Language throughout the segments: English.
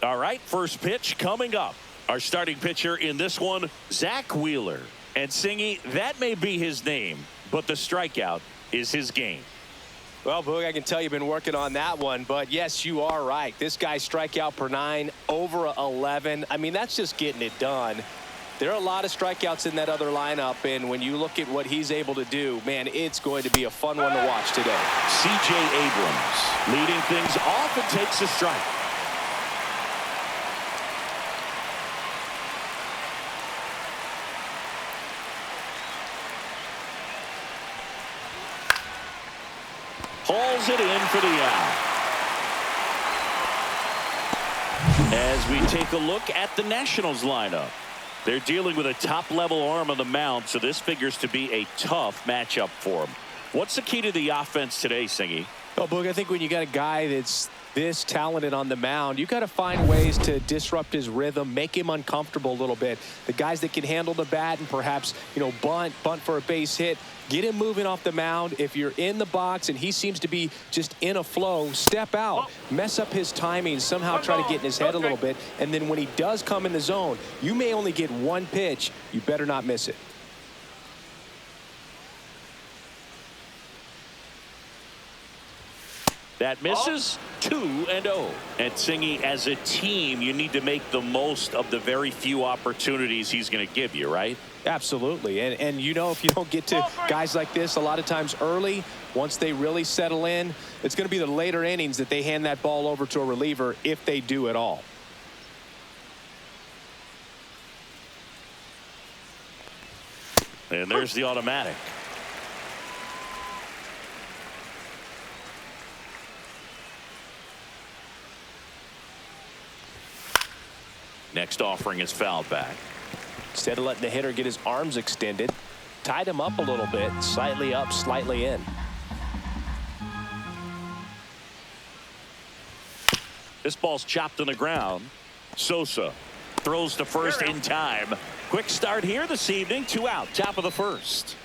All right, first pitch coming up. Our starting pitcher in this one, Zach Wheeler. And Singy, that may be his name, but the strikeout is his game. Well, Boog, I can tell you've been working on that one, but yes, you are right. This guy's strikeout per 9, over 11. I mean, that's just getting it done. There are a lot of strikeouts in that other lineup, and when you look at what he's able to do, man, it's going to be a fun one to watch today. C.J. Abrams leading things off and takes a strike. Hauls it in for the out. As we take a look at the Nationals lineup, they're dealing with a top-level arm on the mound, so this figures to be a tough matchup for them. What's the key to the offense today, Singy? Well, Boog, I think when you got a guy that's this talented on the mound, you got to find ways to disrupt his rhythm, make him uncomfortable a little bit. The guys that can handle the bat and perhaps, bunt for a base hit, get him moving off the mound. If you're in the box and he seems to be just in a flow, step out, mess up his timing, somehow try to get in his head a little bit. And then when he does come in the zone, you may only get one pitch. You better not miss it. That misses. 2-0. And Singy, as a team, you need to make the most of the very few opportunities he's going to give you, right? Absolutely. And if you don't get to guys like this a lot of times early, once they really settle in, it's going to be the later innings that they hand that ball over to a reliever, if they do at all. And there's the automatic. Next offering is fouled back. Instead of letting the hitter get his arms extended, tied him up a little bit, slightly up, slightly in. This ball's chopped on the ground. Sosa throws to first in time. Quick start here this evening. 2 out, top of the first.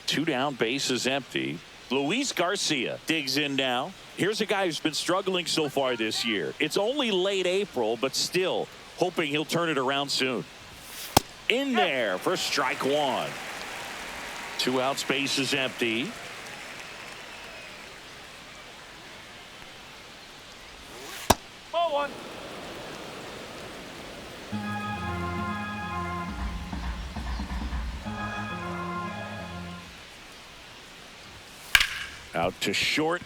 2 down, base is empty. Luis Garcia digs in now. Here's a guy who's been struggling so far this year. It's only late April, but still hoping he'll turn it around soon. In there for strike 1. 2 outs, base is empty. Ball 1. Out to short.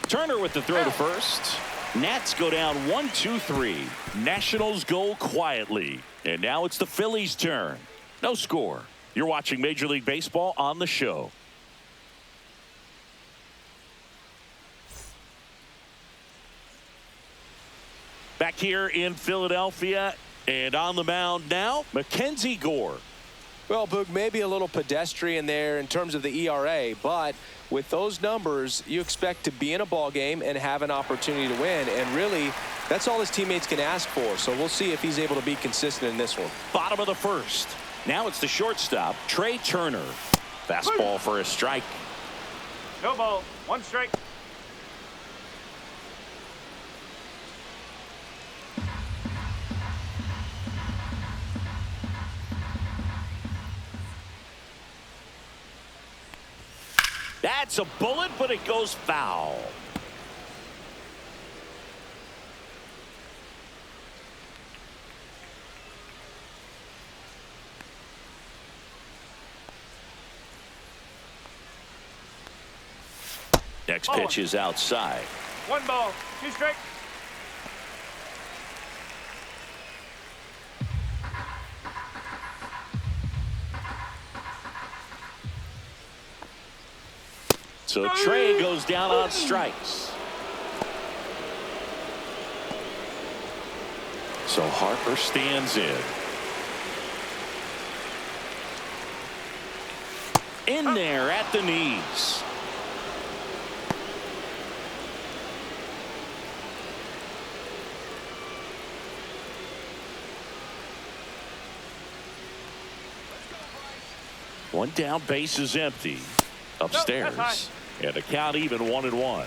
Turner with the throw to first. Nats go down 1-2-3. Nationals go quietly. And now it's the Phillies' turn. No score. You're watching Major League Baseball on the show. Back here in Philadelphia, and on the mound now, Mackenzie Gore. Well, Boog, maybe a little pedestrian there in terms of the ERA, but with those numbers, you expect to be in a ball game and have an opportunity to win. And really, that's all his teammates can ask for. So we'll see if he's able to be consistent in this one. Bottom of the first. Now it's the shortstop, Trey Turner. Fastball for a strike. No ball. 1 strike. That's a bullet, but it goes foul. Next pitch is outside. 1 ball. 2 strike. So Trey goes down on strikes. So Harper stands in. In there at the knees. One down, base is empty. Upstairs. And the count even 1-1.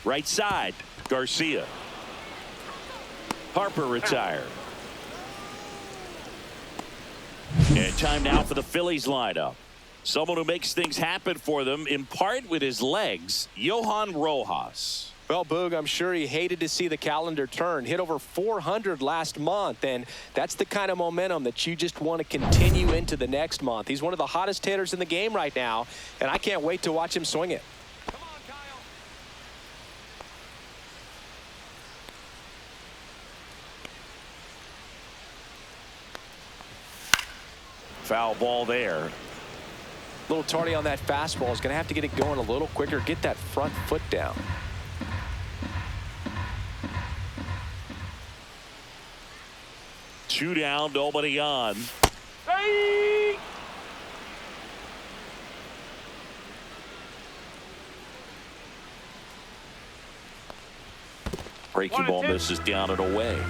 Right side, Garcia. Harper retired. And time now for the Phillies lineup. Someone who makes things happen for them, in part with his legs, Johan Rojas. Well, Boog, I'm sure he hated to see the calendar turn. Hit over 400 last month, and that's the kind of momentum that you just want to continue into the next month. He's one of the hottest hitters in the game right now, and I can't wait to watch him swing it. Come on, Kyle. Foul ball there. A little tardy on that fastball. Is going to have to get it going a little quicker. Get that front foot down. Two down, nobody on. Hey! Breaking ball 1-2. misses down and away.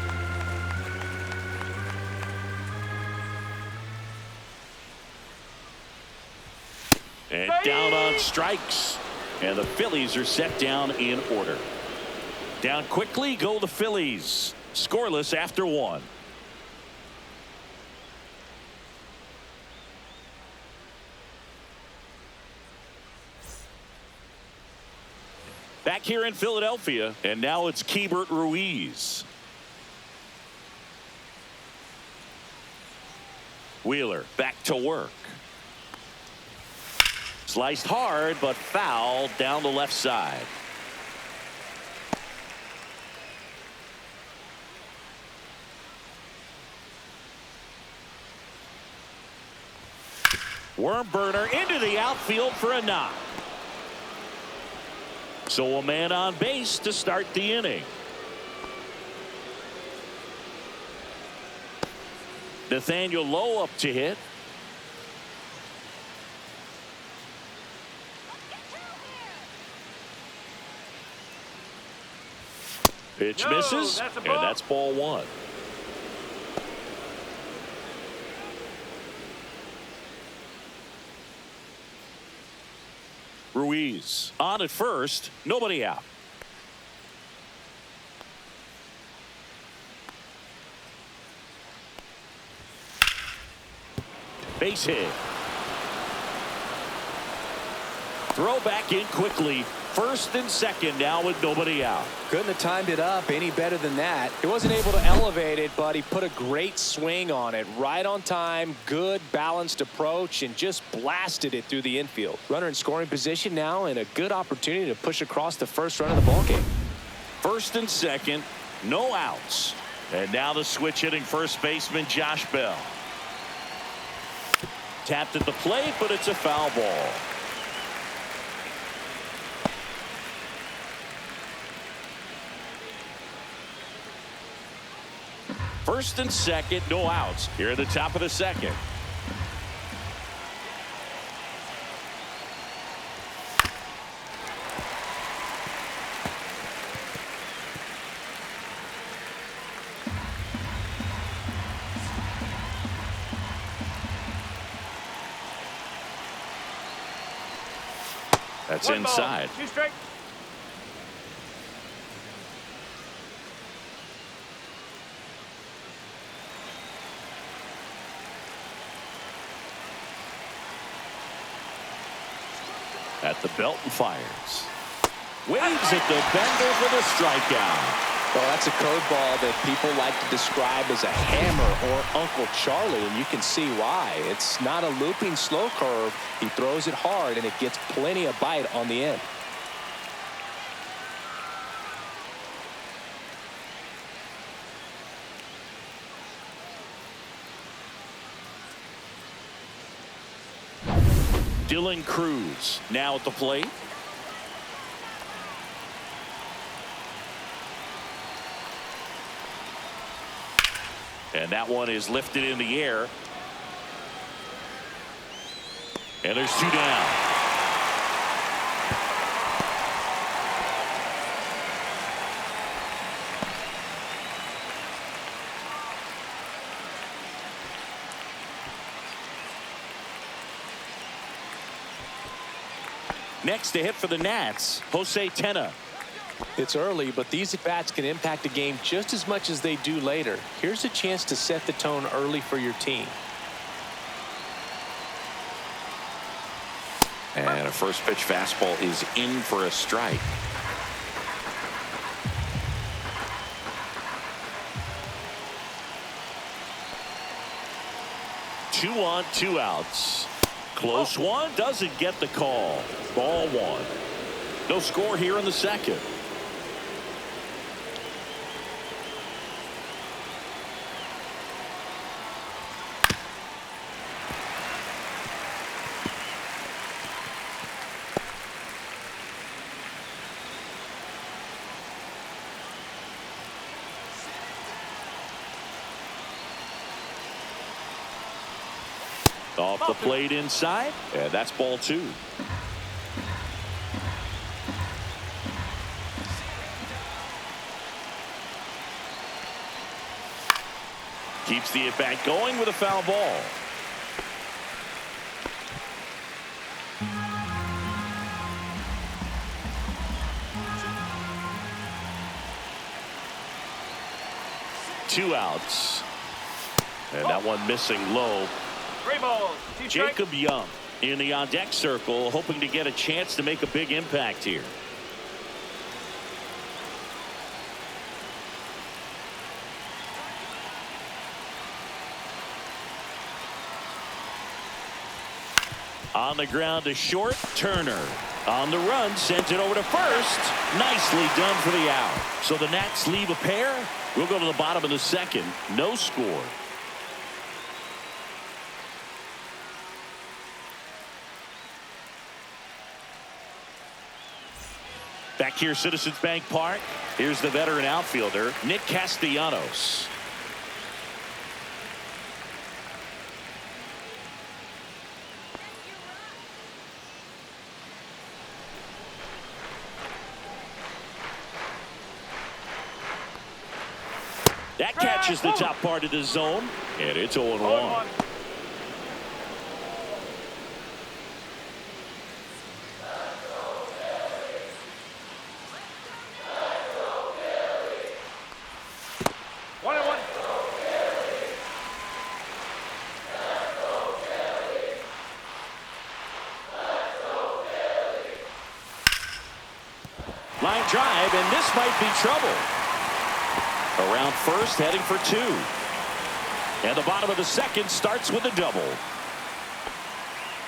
And down on strikes. And the Phillies are set down in order. Down quickly go the Phillies. Scoreless after 1. Back here in Philadelphia, and now it's Keibert Ruiz. Wheeler back to work. Sliced hard, but foul down the left side. Worm burner into the outfield for a knock. So a man on base to start the inning. Nathaniel Lowe up to hit. Pitch No, misses, that's a and ball. that's ball 1. Ruiz on at first, nobody out. Base hit. Throw back in quickly. First and second now with nobody out. Couldn't have timed it up any better than that. He wasn't able to elevate it, but he put a great swing on it. Right on time, good balanced approach, and just blasted it through the infield. Runner in scoring position now, and a good opportunity to push across the first run of the ballgame. First and second, no outs. And now the switch hitting first baseman Josh Bell. Tapped at the plate, but it's a foul ball. First and second, no outs here at the top of the second. That's 1 ball, inside. 2 strike. At the belt and fires. Waves at the bender for the strikeout. Well, that's a curveball that people like to describe as a hammer or Uncle Charlie, and you can see why. It's not a looping slow curve. He throws it hard, and it gets plenty of bite on the end. Dylan Cruz now at the plate. And that one is lifted in the air. And there's 2 down. Next to hit for the Nats, Jose Tena. It's early, but these at-bats can impact a game just as much as they do later. Here's a chance to set the tone early for your team. And a first pitch fastball is in for a strike. Two on, two outs. Close one, doesn't get the call. Ball one. No score here in the second. Off the plate inside, and that's ball two. Keeps the at-bat going with a foul ball. Two outs. And that one missing low. 3 balls. Jacob Young in the on-deck circle, hoping to get a chance to make a big impact here. On the ground to short, Turner. On the run, sends it over to first. Nicely done for the out. So the Nats leave a pair. We'll go to the bottom of the second. No score. Back here, Citizens Bank Park. Here's the veteran outfielder, Nick Castellanos. That catches the top part of the zone, and it's 0-1. Line drive, and this might be trouble. Around first, heading for two. And the bottom of the second starts with a double.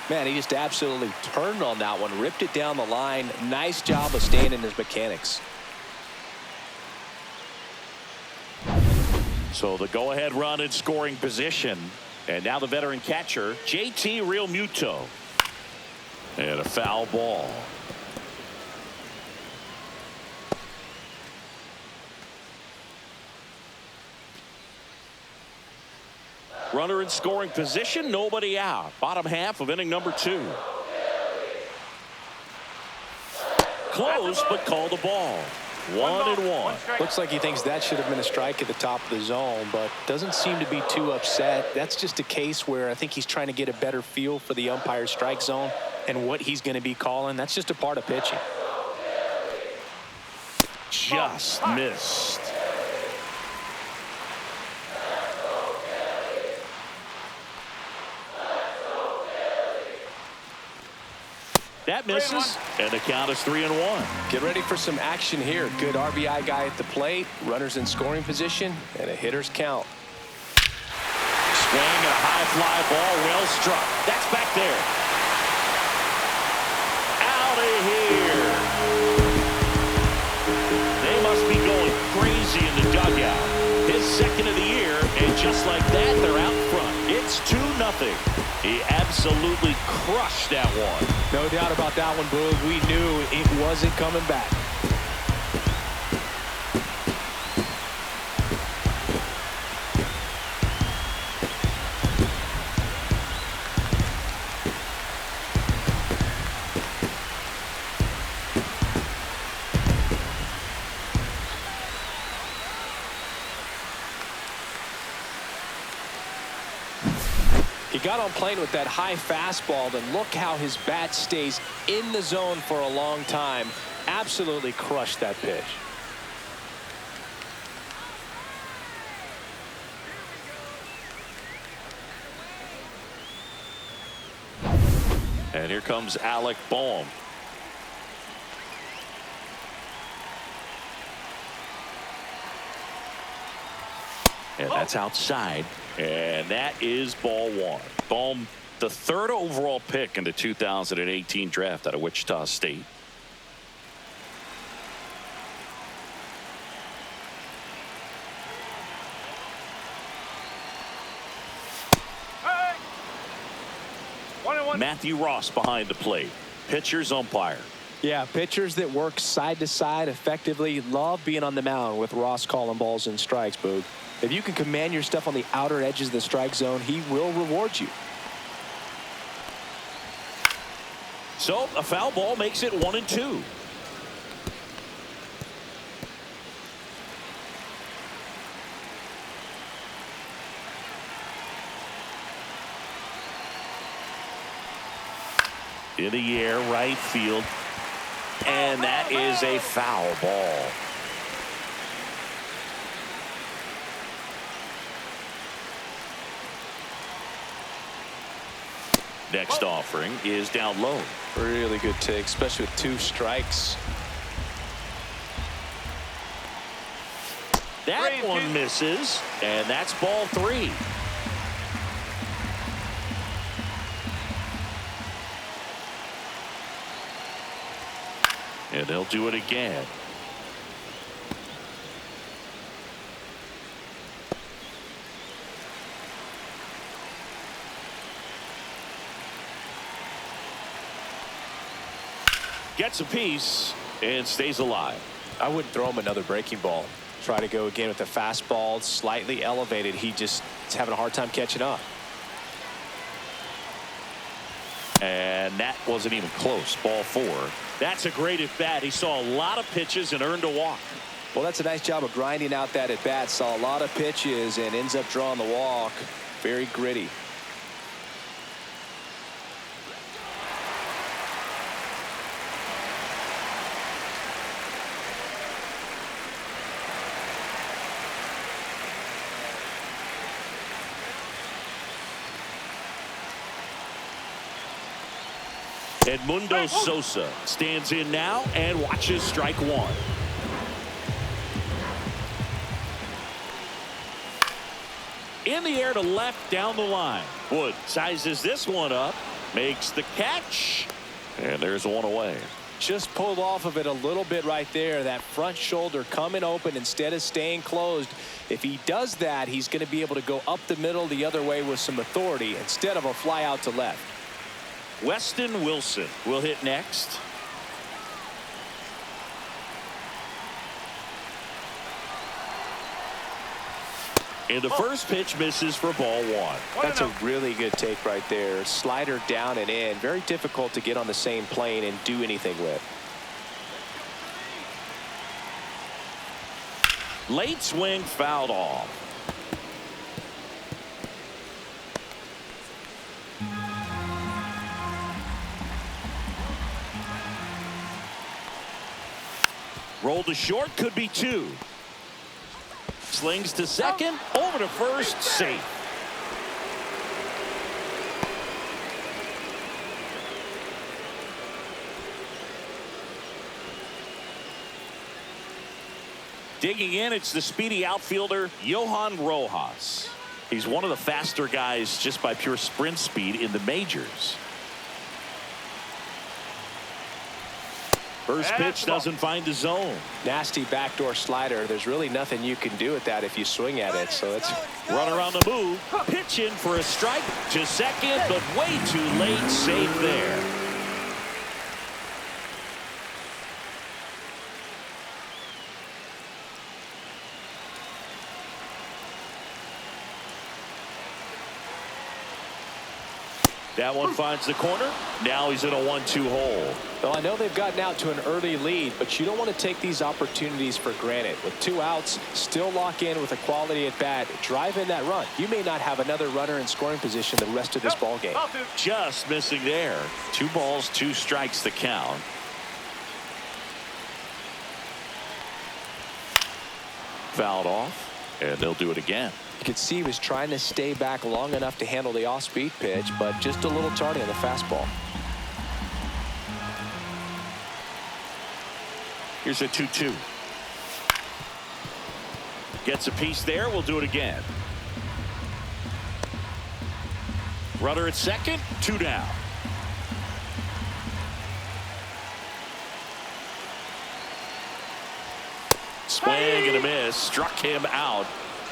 Man, he just absolutely turned on that one, ripped it down the line. Nice job of staying in his mechanics. So the go-ahead run in scoring position. And now the veteran catcher, JT Realmuto. And a foul ball. Runner in scoring position, nobody out. Bottom half of inning number 2. Close, but called the ball. 1-1. Looks like he thinks that should have been a strike at the top of the zone, but doesn't seem to be too upset. That's just a case where I think he's trying to get a better feel for the umpire's strike zone and what he's going to be calling. That's just a part of pitching. Just missed. That misses, and the count is 3-1. Get ready for some action here. Good RBI guy at the plate, runners in scoring position, and a hitter's count. Swing and a high fly ball, well struck. That's back there. Out of here. They must be going crazy in the dugout. His second of the year, and just like that, they're out front. It's 2-0. He absolutely crushed that one. No doubt about that one, Boog. We knew it wasn't coming back. He He got on plane with that high fastball, and look how his bat stays in the zone for a long time. Absolutely crushed that pitch. And here comes Alec Bohm. And that's outside. And that is ball one. Bohm, the third overall pick in the 2018 draft out of Wichita State. Hey! 1-1. Matthew Ross behind the plate. Pitcher's umpire. Yeah, pitchers that work side to side effectively love being on the mound with Ross calling balls and strikes, Boog. If you can command your stuff on the outer edges of the strike zone, he will reward you. So a foul ball makes it 1-2. In the air, right field. And that is a foul ball. Next offering is down low. Really good take, especially with 2 strikes. That one misses, and that's ball 3. And they'll do it again. Gets a piece and stays alive. I wouldn't throw him another breaking ball. Try to go again with the fastball slightly elevated. He just is having a hard time catching up. And that wasn't even close. Ball 4. That's a great at bat. He saw a lot of pitches and earned a walk. Well, that's a nice job of grinding out that at bat. Saw a lot of pitches and ends up drawing the walk. Very gritty. Edmundo Sosa stands in now and watches strike 1. In the air to left down the line. Wood sizes this one up, makes the catch, and there's one away. Just pulled off of it a little bit right there. That front shoulder coming open instead of staying closed. If he does that, he's going to be able to go up the middle the other way with some authority instead of a fly out to left. Weston Wilson will hit next. And the first pitch misses for ball 1. That's a really good take right there. Slider down and in. Very difficult to get on the same plane and do anything with. Late swing fouled off. Roll to short, could be 2. Slings to second, over to first, safe. Digging in, it's the speedy outfielder, Johan Rojas. He's one of the faster guys just by pure sprint speed in the majors. First pitch doesn't find the zone. Nasty backdoor slider. There's really nothing you can do with that if you swing at it. So it's run around the move. Pitch in for a strike to second, but way too late. Safe there. That one finds the corner. Now he's in a 1-2 hole. Well, I know they've gotten out to an early lead, but you don't want to take these opportunities for granted. With 2 outs, still lock in with a quality at bat. Drive in that run. You may not have another runner in scoring position the rest of this ball game. Just missing there. 2 balls, 2 strikes the count. Fouled off, and they'll do it again. You could see he was trying to stay back long enough to handle the off-speed pitch, but just a little tardy on the fastball. Here's a 2-2. Gets a piece there. We'll do it again. Runner at second. 2 down. Swing and a miss. Struck him out.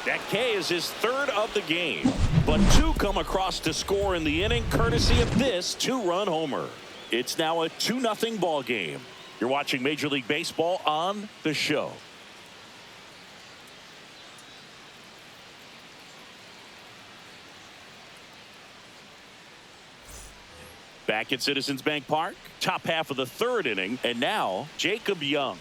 That K is his 3rd of the game. But 2 come across to score in the inning, courtesy of this 2-run homer. It's now a 2-0 ball game. You're watching Major League Baseball on The Show. Back at Citizens Bank Park, top half of the 3rd inning, and now Jacob Young.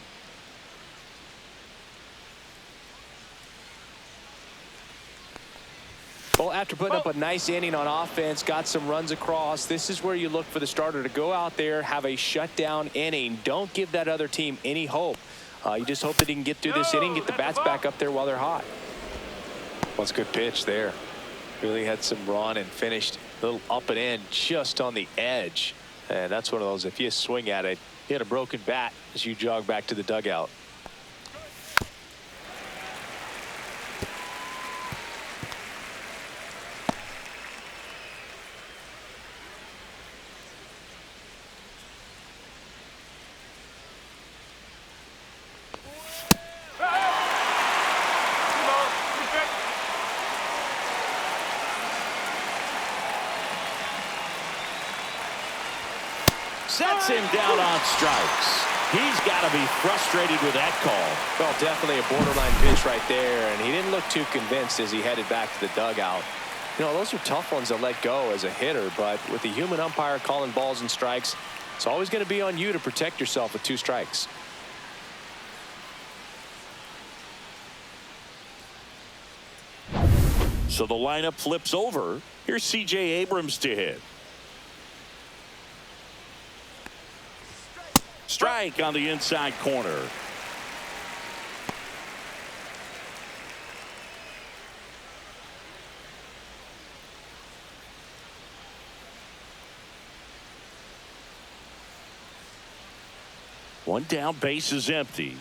Well, after putting up a nice inning on offense, got some runs across, this is where you look for the starter to go out there, have a shutdown inning. Don't give that other team any hope. You just hope that he can get through this inning, get the bats back up there while they're hot. Well, it's a good pitch there. Really had some run and finished a little up and in just on the edge. And that's one of those, if you swing at it, you had a broken bat as you jog back to the dugout. Sets him down on strikes. He's got to be frustrated with that call. Well, definitely a borderline pitch right there, and he didn't look too convinced as he headed back to the dugout. You know, those are tough ones to let go as a hitter, but with the human umpire calling balls and strikes, it's always going to be on you to protect yourself with 2 strikes. So the lineup flips over. Here's C.J. Abrams to hit. Strike on the inside corner. One down, base is empty.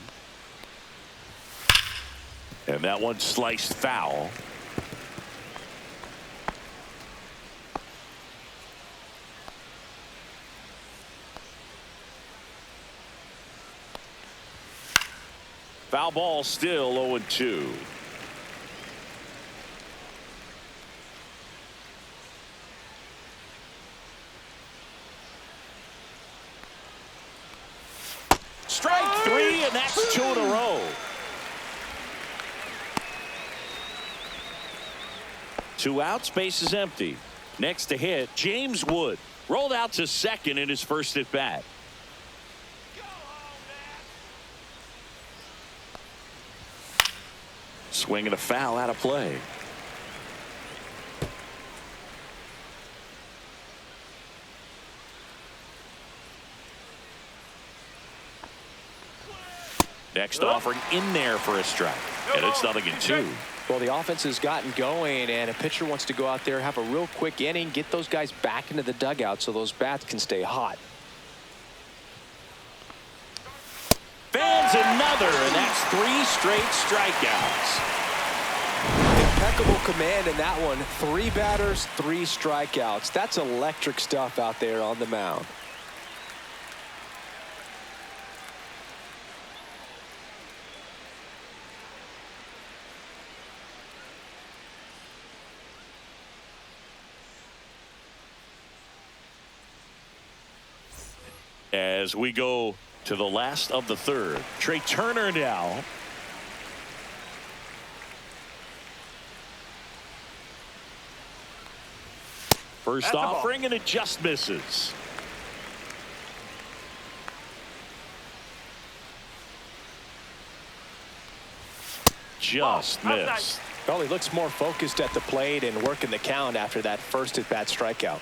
And that one sliced foul. Foul ball, still 0-2. Strike 3, and that's 2 in a row. 2 outs, base is empty. Next to hit, James Wood. Rolled out to second in his first at bat. Swing and a foul out of play. Next offering in there for a strike. And it's 0-2. Well, the offense has gotten going, and a pitcher wants to go out there, have a real quick inning, get those guys back into the dugout so those bats can stay hot. Fans another, and that's 3 straight strikeouts. Impeccable command in that one. 3 batters, 3 strikeouts. That's electric stuff out there on the mound. As we go to the last of the 3rd, Trey Turner now. First That's a ball. offering, and it just misses. Just Outside. missed. Well, he looks more focused at the plate and working the count after that first at-bat strikeout.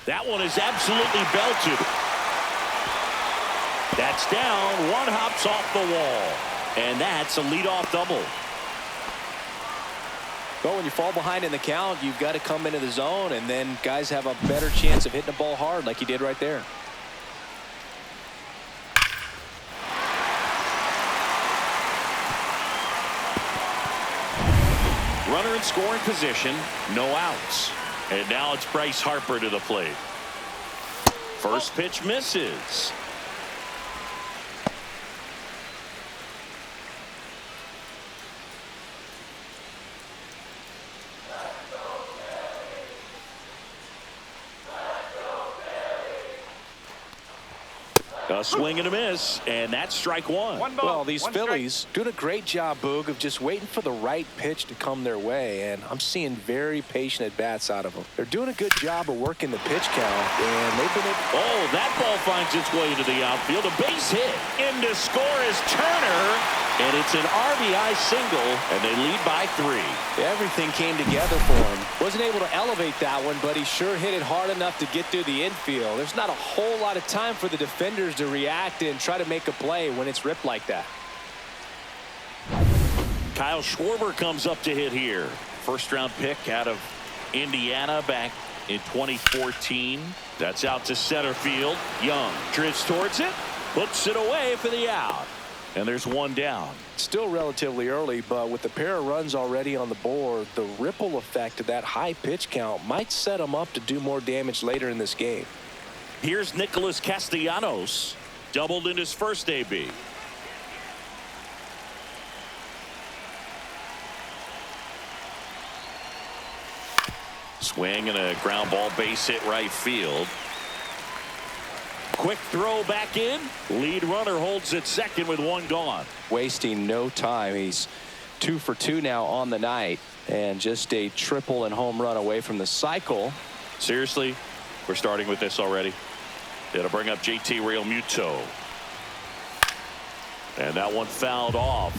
That one is absolutely belted. That's down. One hops off the wall. And that's a leadoff double. Well, when you fall behind in the count, you've got to come into the zone, and then guys have a better chance of hitting the ball hard like he did right there. Runner in scoring position, no outs. And now it's Bryce Harper to the plate. First pitch misses. A swing and a miss, and that's strike one. One ball, Well, these one Phillies doing a great job, Boog, of just waiting for the right pitch to come their way, and I'm seeing very patient at-bats out of them. They're doing a good job of working the pitch count, and they've been able... Oh, that ball finds its way into the outfield. A base hit. In to score is Turner, and it's an RBI single, and they lead by 3. Everything came together for him. Wasn't able to elevate that one, but he sure hit it hard enough to get through the infield. There's not a whole lot of time for the defenders to react and try to make a play when it's ripped like that. Kyle Schwarber comes up to hit here. First round pick out of Indiana back in 2014. That's out to center field. Young drifts towards it, puts it away for the out. And there's one down. Still relatively early, but with the pair of runs already on the board, the ripple effect of that high pitch count might set them up to do more damage later in this game. Here's Nicholas Castellanos. Doubled in his first AB. Swing and a ground ball, base hit right field. Quick throw back in. Lead runner holds at second with one gone. Wasting no time. He's 2 for 2 now on the night, and just a triple and home run away from the cycle. Seriously, we're starting with this already. It'll bring up JT Realmuto. And that one fouled off.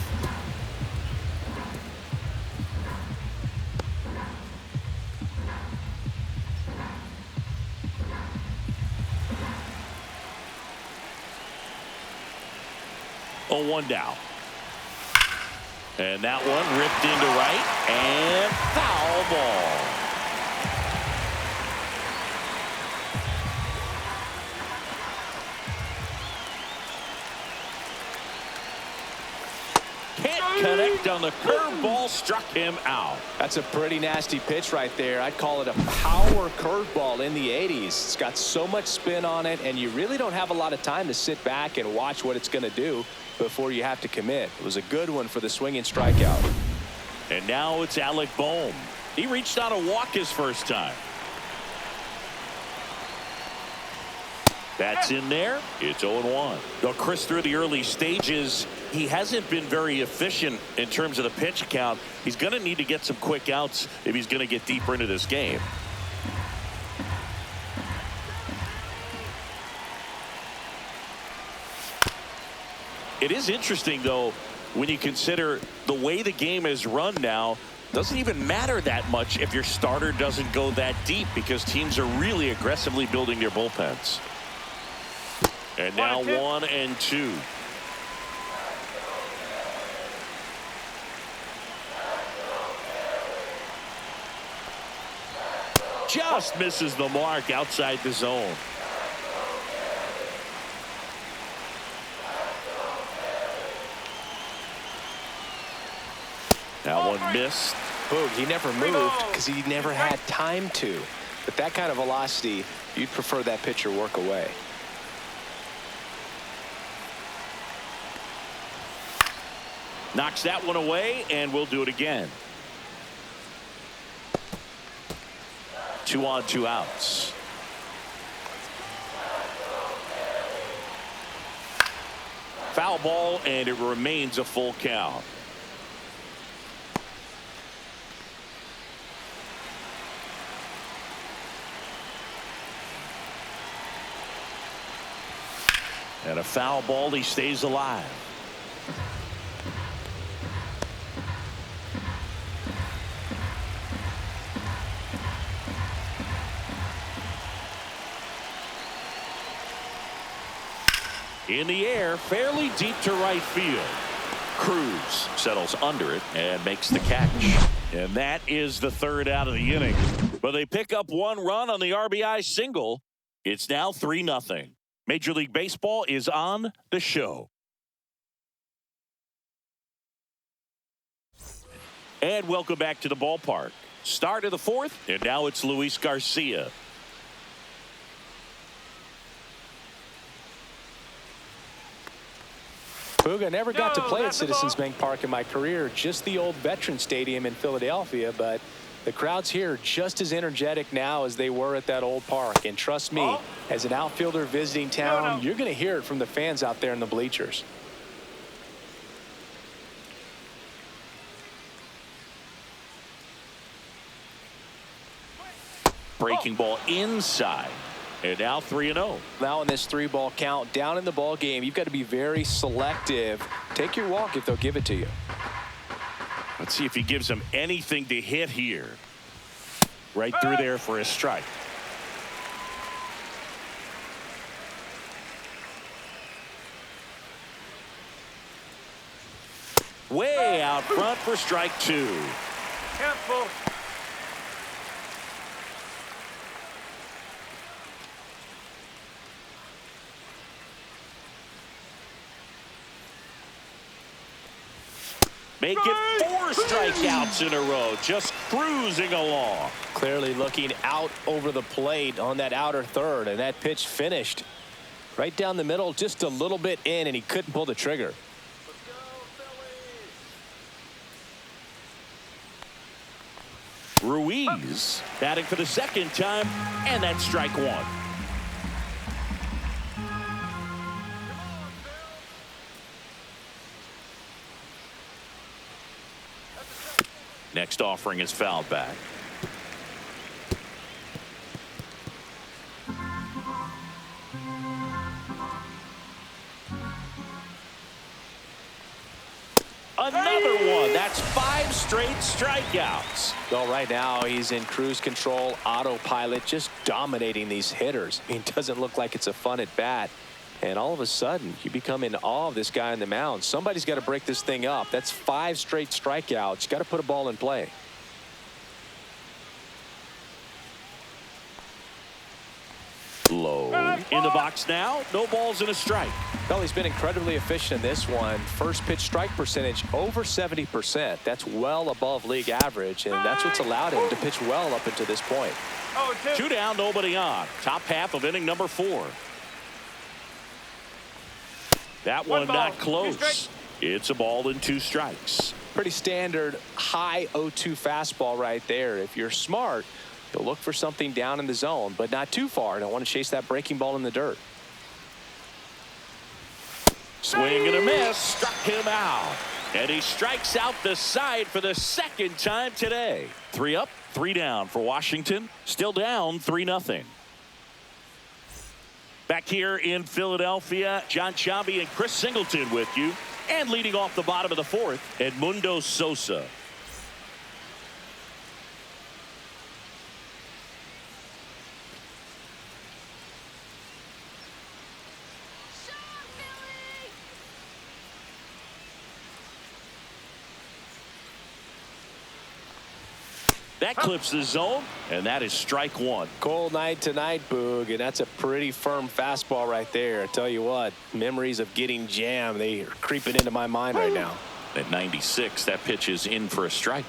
Oh, 1 down. And that one ripped into right and foul ball. Can't connect on the curveball, struck him out. That's a pretty nasty pitch right there. I'd call it a power curveball in the 80s. It's got so much spin on it, and you really don't have a lot of time to sit back and watch what it's going to do before you have to commit. It was a good one for the swinging strikeout. And now it's Alec Bohm. He reached out a walk his first time. That's in there. It's 0-1. Though Chris, through the early stages, he hasn't been very efficient in terms of the pitch count. He's going to need to get some quick outs if he's going to get deeper into this game. It is interesting, though, when you consider the way the game is run now. Doesn't even matter that much if your starter doesn't go that deep, because teams are really aggressively building their bullpens. And now 1 and 2. Just misses the mark outside the zone. That one missed. Boog, he never moved because he never had time to. But that kind of velocity, you'd prefer that pitcher work away. Knocks that one away, and we'll do it again. 2 on, 2 outs. Foul ball, and it remains a full count. And a foul ball. He stays alive. In the air, fairly deep to right field. Cruz settles under it and makes the catch. And that is the third out of the inning. But they pick up one run on the RBI single. It's now 3-0. Major League Baseball is on the show. And welcome back to the ballpark. Start of the fourth, and now it's Luis Garcia. Boog, I never got to play at Citizens Bank Park in my career, just the old Veteran Stadium in Philadelphia, but the crowds here are just as energetic now as they were at that old park. And trust me, as an outfielder visiting town, you're going to hear it from the fans out there in the bleachers. Breaking ball inside. And now 3-0. Now in this 3-ball count, down in the ball game, you've got to be very selective. Take your walk if they'll give it to you. Let's see if he gives him anything to hit here. Right through there for a strike. Way out front for strike two. Careful. Make it 4 strikeouts in a row, just cruising along. Clearly looking out over the plate on that outer third, and that pitch finished right down the middle, just a little bit in, and he couldn't pull the trigger. Ruiz batting for the second time, and that's strike one. Next offering is fouled back. Another one. That's 5 straight strikeouts. Well, right now he's in cruise control, autopilot, just dominating these hitters. I mean, it doesn't look like it's a fun at bat. And all of a sudden, you become in awe of this guy on the mound. Somebody's got to break this thing up. That's 5 straight strikeouts. Got to put a ball in play. Low in the box now. No balls and a strike. Well, he's been incredibly efficient in this one. First pitch strike percentage over 70%. That's well above league average, and that's what's allowed him to pitch well up until this point. 2 down, nobody on. Top half of inning number 4. That one not close. It's a ball and 2 strikes. Pretty standard high 0-2 fastball right there. If you're smart, you'll look for something down in the zone, but not too far. Don't want to chase that breaking ball in the dirt. Swing and a miss. Struck him out. And he strikes out the side for the second time today. 3 up, 3 down for Washington. Still down 3-0. Back here in Philadelphia, John Chambi and Chris Singleton with you. And leading off the bottom of the 4th, Edmundo Sosa. That clips the zone, and that is strike 1. Cold night tonight, Boog, and that's a pretty firm fastball right there. I tell you what, memories of getting jammed, they are creeping into my mind right now. At 96, that pitch is in for a strike.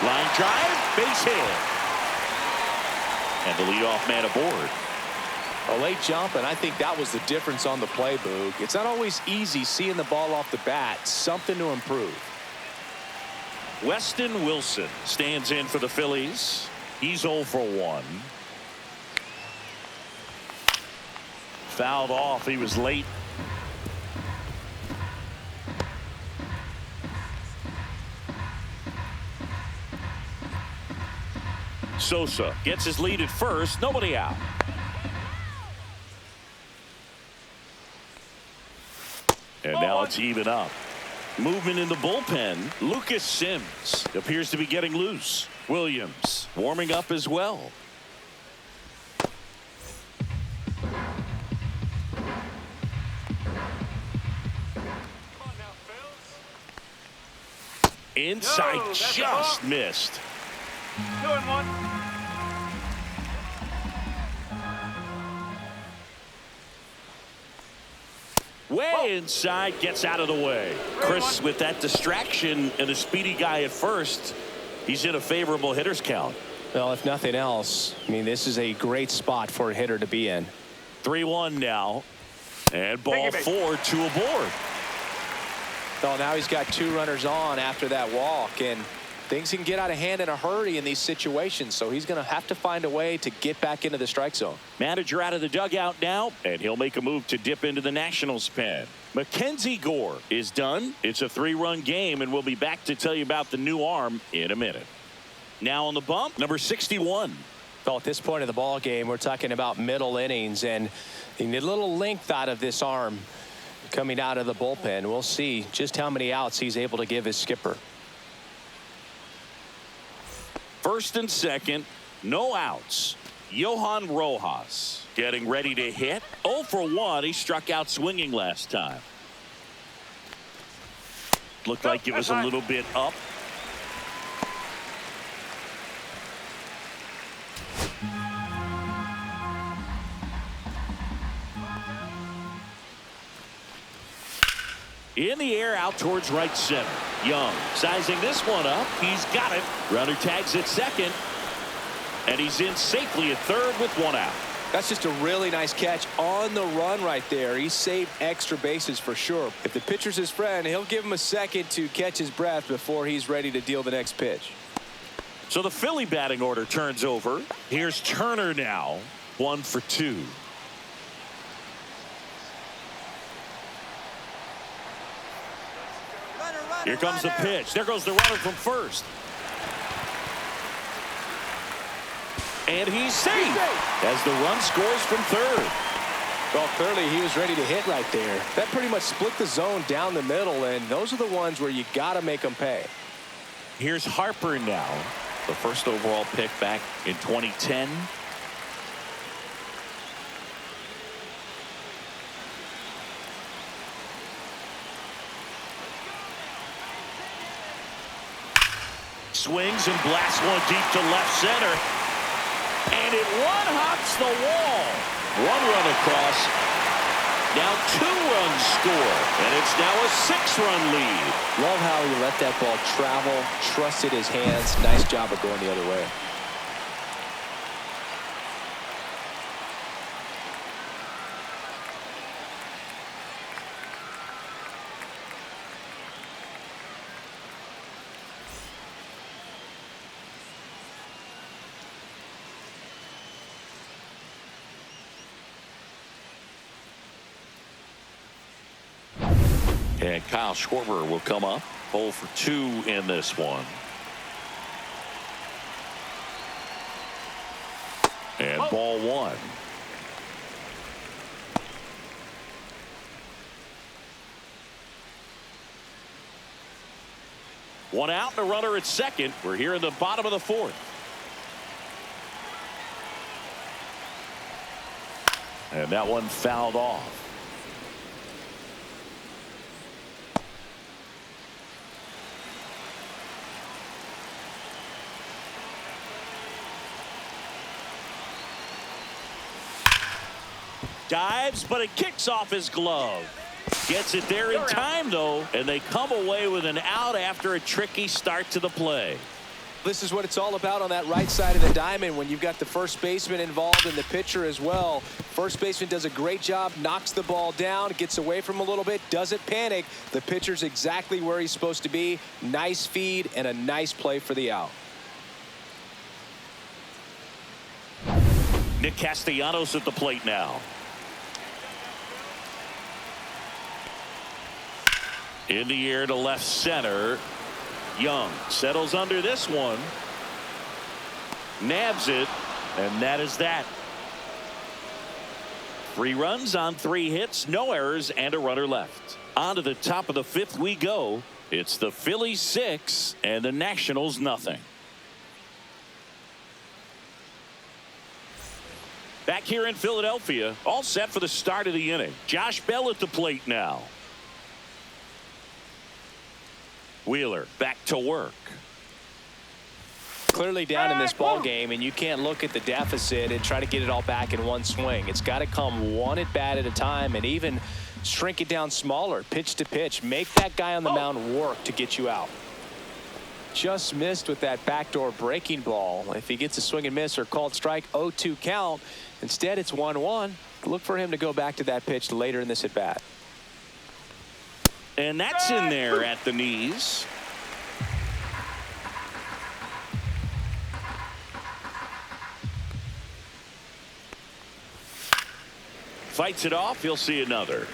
Line drive, base hit. And the leadoff man aboard. A late jump, and I think that was the difference on the play, Boog. It's not always easy seeing the ball off the bat. Something to improve. Weston Wilson stands in for the Phillies. He's 0 for 1. Fouled off. He was late. Sosa gets his lead at first. Nobody out. And now it's even up. Movement in the bullpen. Lucas Sims appears to be getting loose. Williams warming up as well. Inside, just missed. 2-1. Way inside, gets out of the way. Chris, with that distraction and a speedy guy at first, he's in a favorable hitter's count. Well, if nothing else, I mean, this is a great spot for a hitter to be in. 3-1 now. And ball 4, 2 aboard. Well, now he's got 2 runners on after that walk, and things can get out of hand in a hurry in these situations, so he's going to have to find a way to get back into the strike zone. Manager out of the dugout now, and he'll make a move to dip into the Nationals pen. Mackenzie Gore is done. It's a 3-run game, and we'll be back to tell you about the new arm in a minute. Now on the bump, number 61. Well, at this point of the ball game, we're talking about middle innings, and you need a little length out of this arm coming out of the bullpen. We'll see just how many outs he's able to give his skipper. First and second, no outs. Johan Rojas getting ready to hit. 0 for 1. He struck out swinging last time. Looked like it was a little bit up. In the air, out towards right center. Young sizing this one up. He's got it. Runner tags at second. And he's in safely at third with 1 out. That's just a really nice catch on the run right there. He saved extra bases for sure. If the pitcher's his friend, he'll give him a second to catch his breath before he's ready to deal the next pitch. So the Philly batting order turns over. Here's Turner now. 1 for 2. Here comes the pitch. There goes the runner from first. And he's safe as the run scores from third. Well, clearly he was ready to hit right there. That pretty much split the zone down the middle, and those are the ones where you got to make them pay. Here's Harper now, the first overall pick back in 2010. Swings and blasts one deep to left center. And it one-hops the wall. 1 run across. Now 2 runs score. And it's now a 6-run lead. Love how he let that ball travel, trusted his hands. Nice job of going the other way. And Kyle Schwarber will come up. 0 for 2 in this one. And ball 1. One out and a runner at second. We're here in the bottom of the 4th. And that one fouled off. Dives, but it kicks off his glove. Gets it there in time, though, and they come away with an out after a tricky start to the play. This is what it's all about on that right side of the diamond when you've got the first baseman involved and the pitcher as well. First baseman does a great job, knocks the ball down, gets away from a little bit, doesn't panic. The pitcher's exactly where he's supposed to be. Nice feed and a nice play for the out. Nick Castellanos at the plate now. In the air to left center. Young settles under this one. Nabs it, and that is that. 3 runs on 3 hits, no errors, and a runner left. On to the top of the 5th we go. It's the Phillies 6 and the Nationals nothing. Back here in Philadelphia, all set for the start of the inning. Josh Bell at the plate now. Wheeler back to work. Clearly down in this ball game, and you can't look at the deficit and try to get it all back in one swing. It's got to come one at bat at a time, and even shrink it down smaller, pitch to pitch. Make that guy on the mound work to get you out. Just missed with that backdoor breaking ball. If he gets a swing and miss or called strike, 0-2 count. Instead, it's 1-1. Look for him to go back to that pitch later in this at bat. And that's in there at the knees. Fights it off. He'll see another.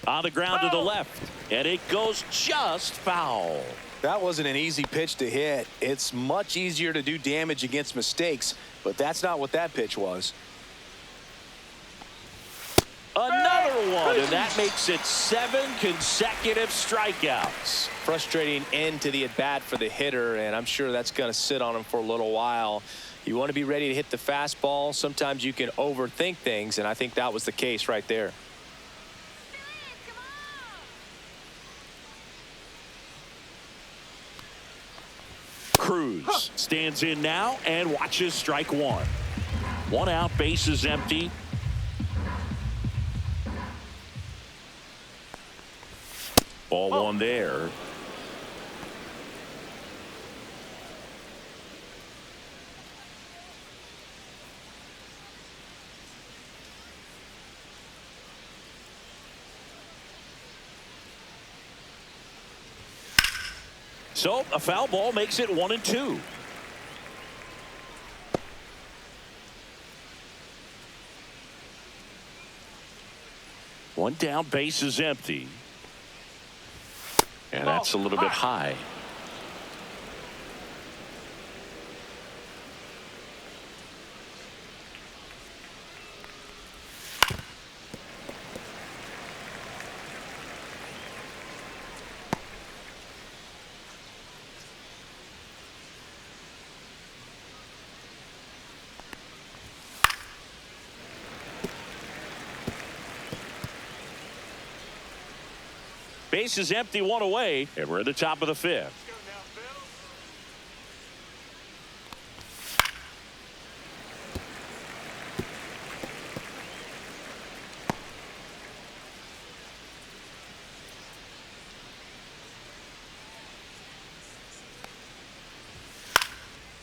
On the ground to the left, and it goes just foul. That wasn't an easy pitch to hit. It's much easier to do damage against mistakes, but that's not what that pitch was. Another one, and that makes it 7 consecutive strikeouts. Frustrating end to the at bat for the hitter, and I'm sure that's going to sit on him for a little while. You want to be ready to hit the fastball. Sometimes you can overthink things, and I think that was the case right there. Cruz stands in now and watches strike 1. 1 out, bases empty. Ball 1 there. So a foul ball makes it 1-2. One down, base is empty. And that's a little bit high. Base is empty, 1 away, and we're at the top of the 5th.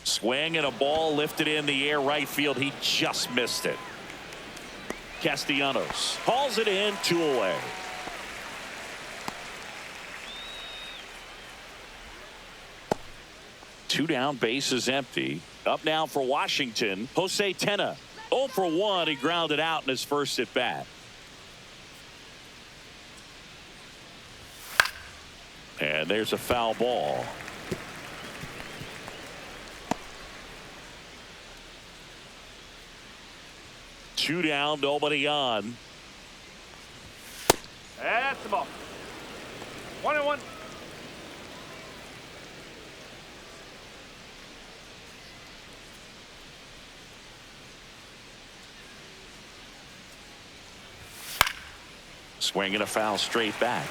Swing and a ball lifted in the air right field. He just missed it. Castellanos hauls it in, 2 away. Two down, base is empty. Up now for Washington, Jose Tena. 0 for 1. He grounded out in his first at bat. And there's a foul ball. Two down, nobody on. That's the ball. 1-1. Swing and a foul straight back.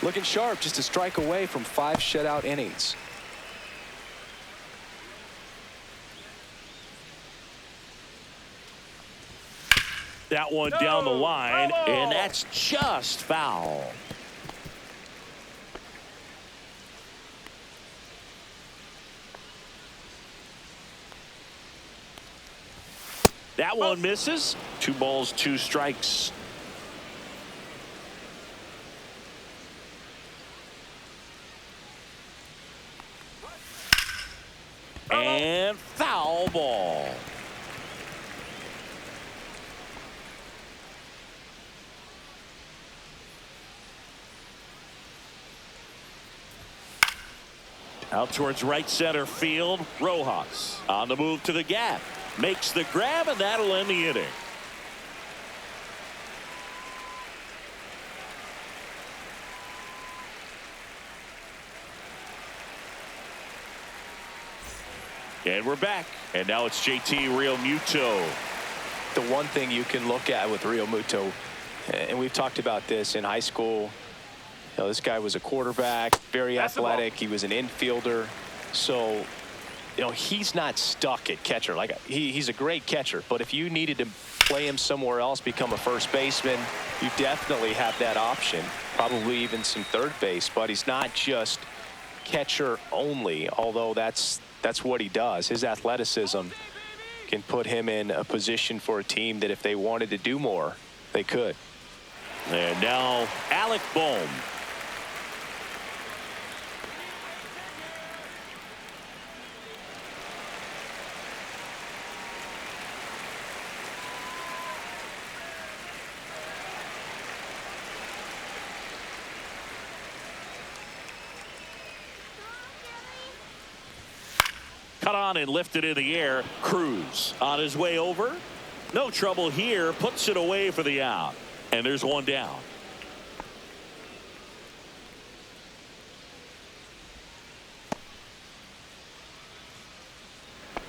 Looking sharp, just a strike away from 5 shutout innings. That one down the line, and that's just foul. That one misses. 2 balls, 2 strikes. foul ball. Out towards right center field. Rojas on the move to the gap. Makes the grab, and that'll end the inning. And we're back. And now it's JT Realmuto. The one thing you can look at with Realmuto, and we've talked about this in high school, you know, this guy was a quarterback, very athletic. He was an infielder. So, you know, he's not stuck at catcher. Like, he's a great catcher. But if you needed to play him somewhere else, become a first baseman, you definitely have that option. Probably even some third base. But he's not just catcher only, although that's what he does. His athleticism can put him in a position for a team that if they wanted to do more, they could. And now Alec Bohm. Cut on and lifted in the air. Cruz on his way over. No trouble here. Puts it away for the out. And there's one down.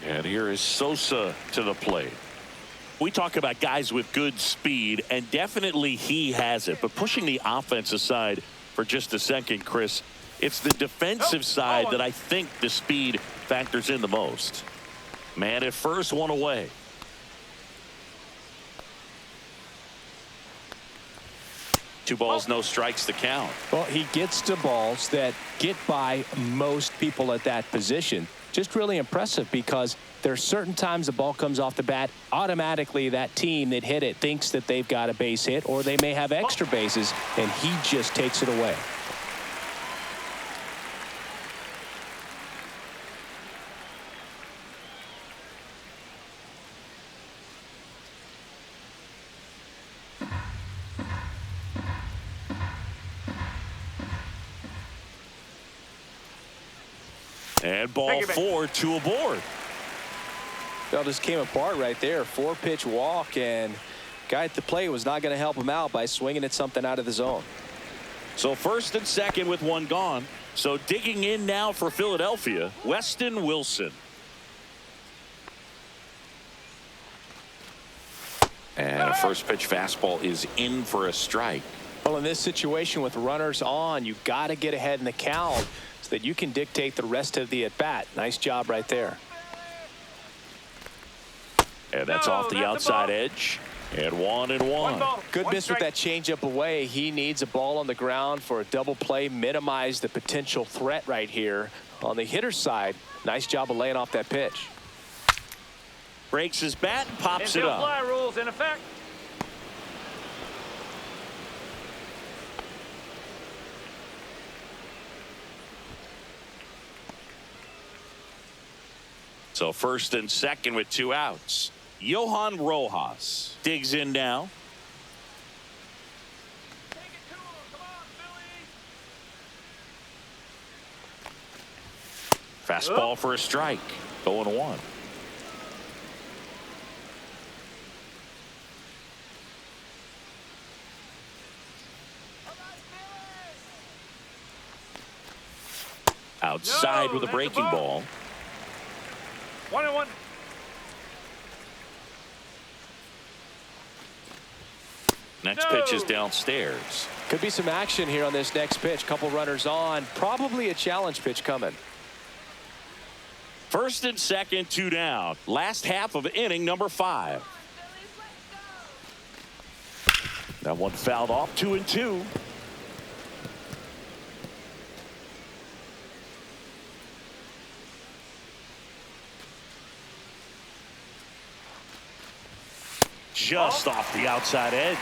And here is Sosa to the plate. We talk about guys with good speed, and definitely he has it. But pushing the offense aside for just a second, Chris, it's the defensive side that I think the speed factors in the most. Man at first, one away. Two balls, no strikes to count. Well, he gets to balls that get by most people at that position. Just really impressive because there are certain times the ball comes off the bat, automatically that team that hit it thinks that they've got a base hit, or they may have extra bases, and he just takes it away. And ball four, two aboard. Well, just came apart right there. 4-pitch walk, and guy at the plate was not going to help him out by swinging at something out of the zone. So first and second with one gone. So digging in now for Philadelphia, Weston Wilson. And a first pitch fastball is in for a strike. Well, in this situation with runners on, you got to get ahead in the count so that you can dictate the rest of the at-bat. Nice job right there. And that's off the outside edge. And 1-1. Good miss with that changeup away. He needs a ball on the ground for a double play. Minimize the potential threat right here. On the hitter's side, nice job of laying off that pitch. Breaks his bat and pops it up. Fly rules in effect. So first and second with two outs. Johan Rojas digs in now. Take it to him. Come on, Phillies. Fastball for a strike. 0-1. Outside with a breaking ball. 1-1. Next pitch is downstairs. Could be some action here on this next pitch. Couple runners on. Probably a challenge pitch coming. First and second, two down. Last half of inning number 5. That one fouled off. 2-2. Just off the outside edge.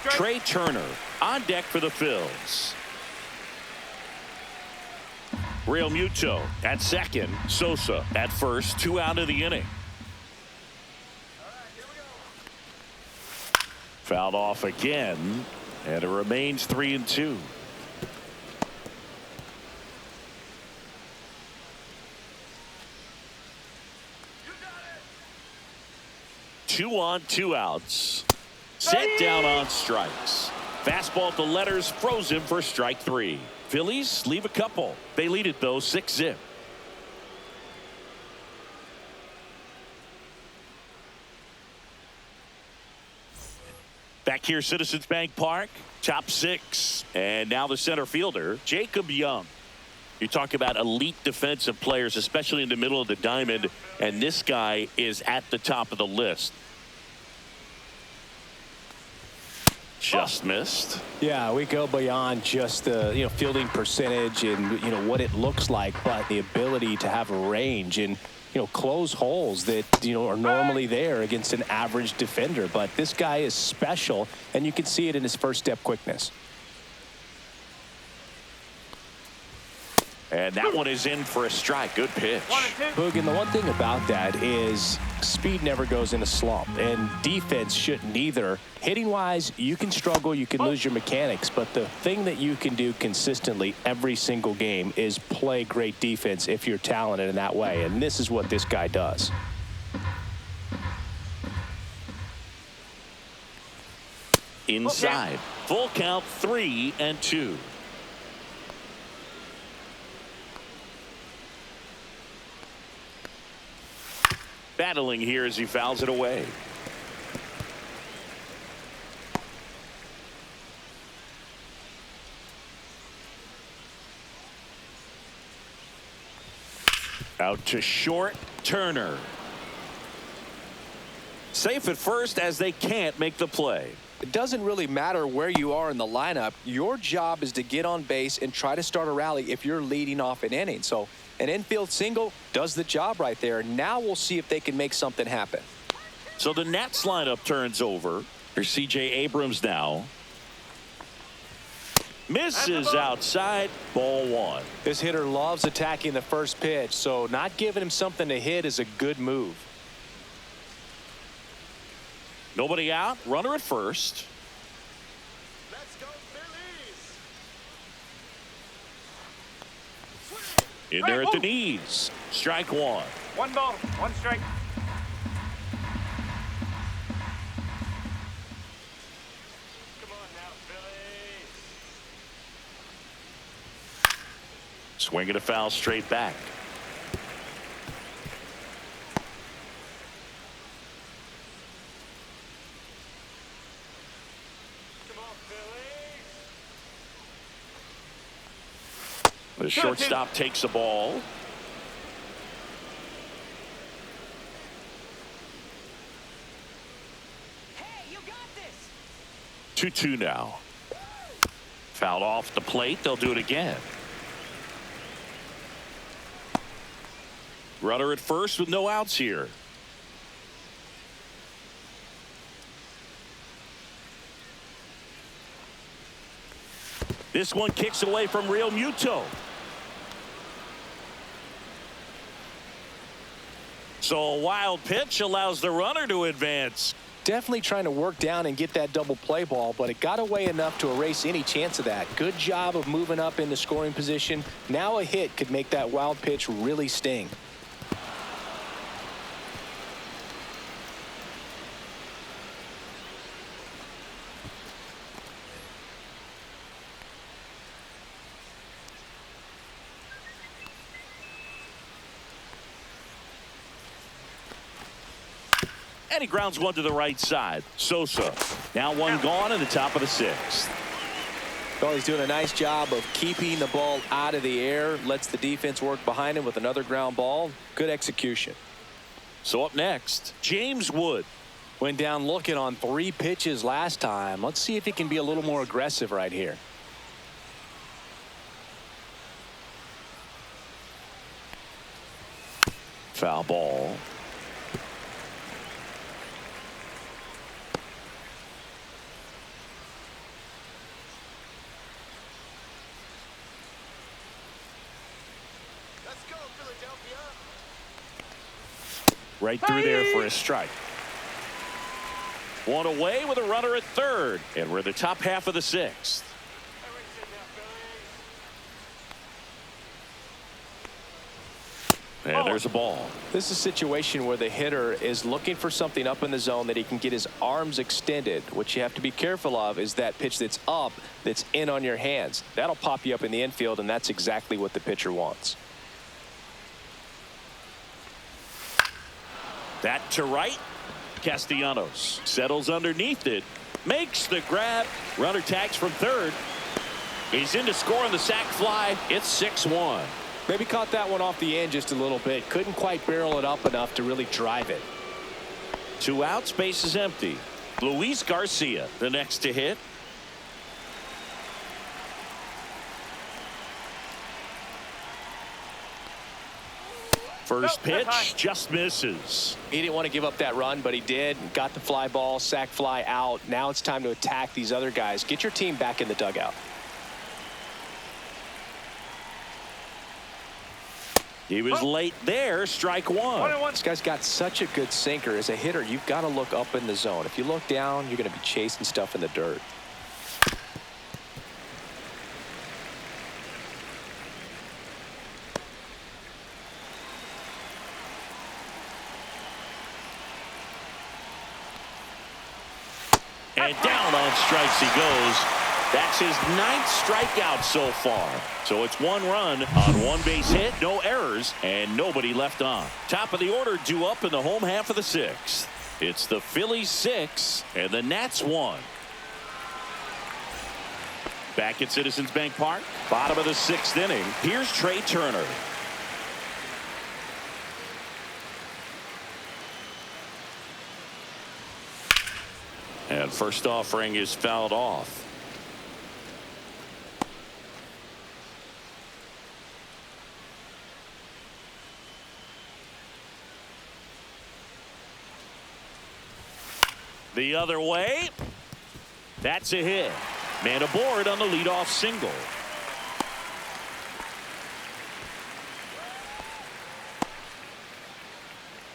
Trey Turner on deck for the Phils. Real Muto at second. Sosa at first. 2 out of the inning. Fouled off again, and it remains 3-2. Two on, 2 outs. Set down on strikes. Fastball to letters, frozen for strike 3. Phillies leave a couple. They lead it though, 6-zip. Back here, Citizens Bank Park, top 6. And now the center fielder, Jacob Young. You talk about elite defensive players, especially in the middle of the diamond, and this guy is at the top of the list. Just missed. Yeah, we go beyond just the fielding percentage and what it looks like, but the ability to have a range and close holes that are normally there against an average defender. But this guy is special, and you can see it in his first step quickness. And that one is in for a strike. Good pitch. Hoog, and the one thing about that is speed never goes in a slump, and defense shouldn't either. Hitting wise, you can struggle, you can lose your mechanics, but the thing that you can do consistently every single game is play great defense if you're talented in that way, and this is what this guy does. Inside. Full count, 3-2. Battling here as he fouls it away. Out to short, Turner. Safe at first as they can't make the play. It doesn't really matter where you are in the lineup. Your job is to get on base and try to start a rally if you're leading off an inning. So an infield single does the job right there. Now we'll see if they can make something happen. So the Nats lineup turns over. Here's C.J. Abrams now. Misses outside. Ball 1. This hitter loves attacking the first pitch, so not giving him something to hit is a good move. Nobody out. Runner at first. Let's go, Phillies. In there at the knees. Strike 1. 1 ball, 1 strike. Come on now, Phillies. Swinging a foul straight back. Come on, Phillies. The shortstop takes the ball. Hey, you got this. 2-2 now. Fouled off the plate. They'll do it again. Runner at first with no outs here. This one kicks away from Real Muto. So a wild pitch allows the runner to advance. Definitely trying to work down and get that double play ball, but it got away enough to erase any chance of that. Good job of moving up into scoring position. Now a hit could make that wild pitch really sting. And he grounds one to the right side. Sosa now one gone in the top of the 6th. Well, he's doing a nice job of keeping the ball out of the air. Lets the defense work behind him with another ground ball. Good execution. So up next, James Wood. Went down looking on 3 pitches last time. Let's see if he can be a little more aggressive right here. Foul ball. Right through there for a strike. One away with a runner at third. And we're the top half of the sixth. And there's a ball. This is a situation where the hitter is looking for something up in the zone that he can get his arms extended. What you have to be careful of is that pitch that's up, that's in on your hands. That'll pop you up in the infield, and that's exactly what the pitcher wants. That to right. Castellanos settles underneath it. Makes the grab. Runner tags from third. He's in to score on the sac fly. It's 6-1. Maybe caught that one off the end just a little bit. Couldn't quite barrel it up enough to really drive it. 2 outs, base is empty. Luis Garcia, the next to hit. First pitch just misses. He didn't want to give up that run, but he did. Got the fly ball, sac fly out. Now it's time to attack these other guys. Get your team back in the dugout. He was late there. Strike one. This guy's got such a good sinker. As a hitter, you've got to look up in the zone. If you look down, you're going to be chasing stuff in the dirt. And down on strikes he goes. That's his 9th strikeout so far. So it's 1 run on 1 base hit, no errors, and nobody left on. Top of the order due up in the home half of the 6th. It's the Phillies 6 and the Nats 1. Back at Citizens Bank Park, bottom of the 6th inning. Here's Trey Turner. And first offering is fouled off. The other way. That's a hit. Man aboard on the leadoff single.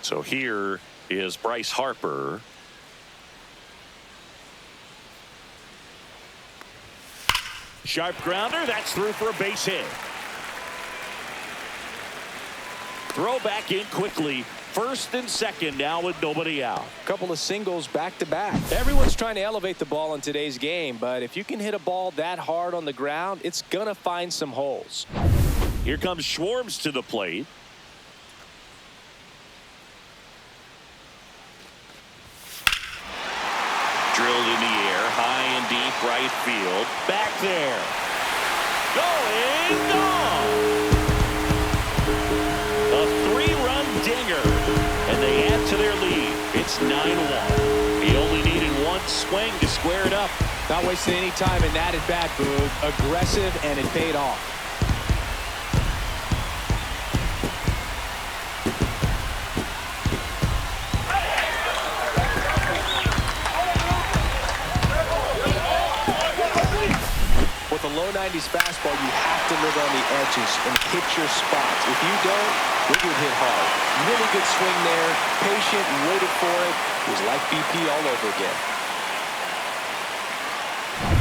So here is Bryce Harper. Sharp grounder. That's through for a base hit. Throw back in quickly. First and second now with nobody out. Couple of singles back to back. Everyone's trying to elevate the ball in today's game, but if you can hit a ball that hard on the ground, it's going to find some holes. Here comes Schwartz to the plate. Drilled in the air, high and deep right field. Back there. Going gone. A 3-run dinger. And they add to their lead. It's 9-1. He only needed 1 swing to square it up. Not wasting any time in that at bat, Boog. Aggressive, and it paid off. With a low 90s fastball, you have to live on the edges and hit your spots. If you don't, you'll get hit hard. Really good swing there. Patient, waited for it. It was like BP all over again.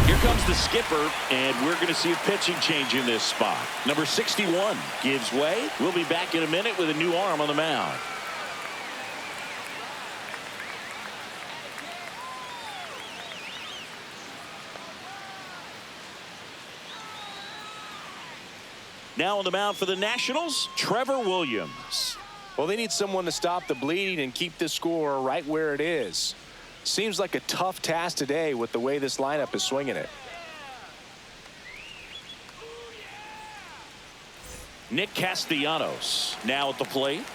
Here comes the skipper, and we're going to see a pitching change in this spot. Number 61 gives way. We'll be back in a minute with a new arm on the mound. Now on the mound for the Nationals, Trevor Williams. Well, they need someone to stop the bleeding and keep this score right where it is. Seems like a tough task today with the way this lineup is swinging it. Nick Castellanos now at the plate.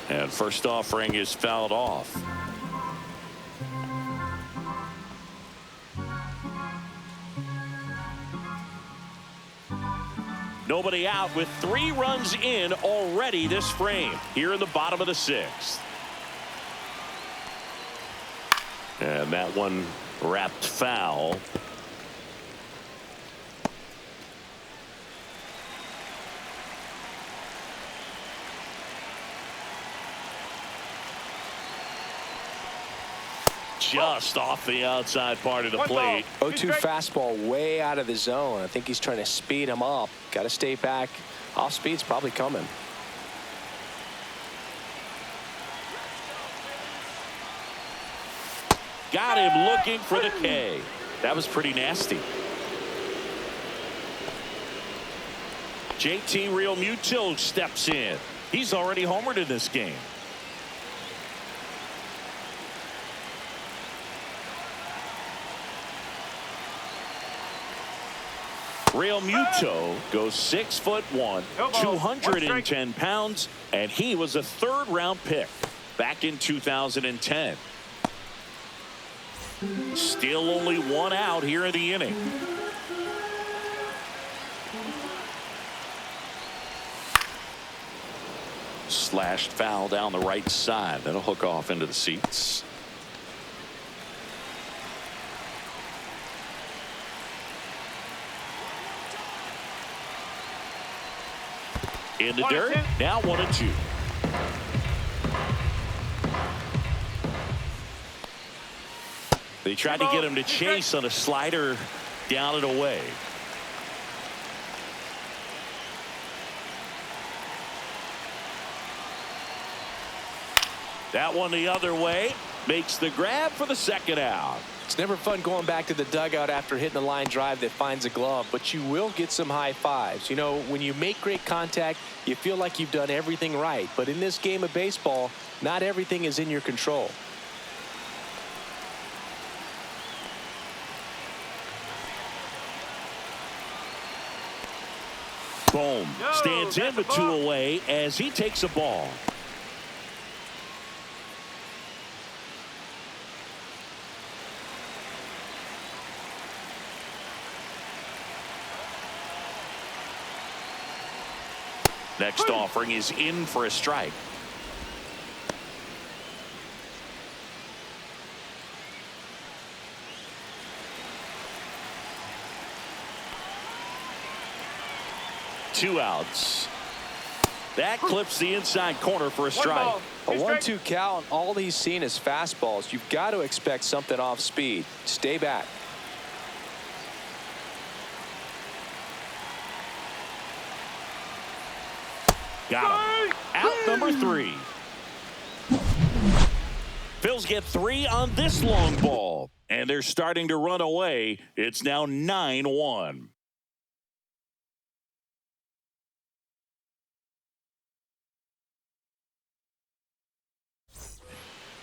And first offering is fouled off. Nobody out with 3 runs in already this frame here in the bottom of the 6th. And that one wrapped foul. just off the outside part of the plate. 0-2 fastball way out of the zone. I think he's trying to speed him up. Got to stay back. Off speed's probably coming. Got him looking for the K. That was pretty nasty. JT Realmuto steps in. He's already homered in this game. Realmuto goes 6'1", 210 pounds, and he was a third-round pick back in 2010. Still only one out here in the inning. Slashed foul down the right side. That'll hook off into the seats. In the dirt. Now 1-2. They tried to get him to chase on a slider down and away. That one the other way. Makes the grab for the second out. It's never fun going back to the dugout after hitting a line drive that finds a glove, but you will get some high fives. You know, when you make great contact, you feel like you've done everything right. But in this game of baseball, not everything is in your control. Bohm stands in with 2 away as he takes a ball. Next offering is in for a strike. Two outs. That clips the inside corner for a strike. A 1-2 count. All he's seen is fastballs. You've got to expect something off speed. Stay back. Got him. Out number 3. Phils get 3 on this long ball, and they're starting to run away. It's now 9-1.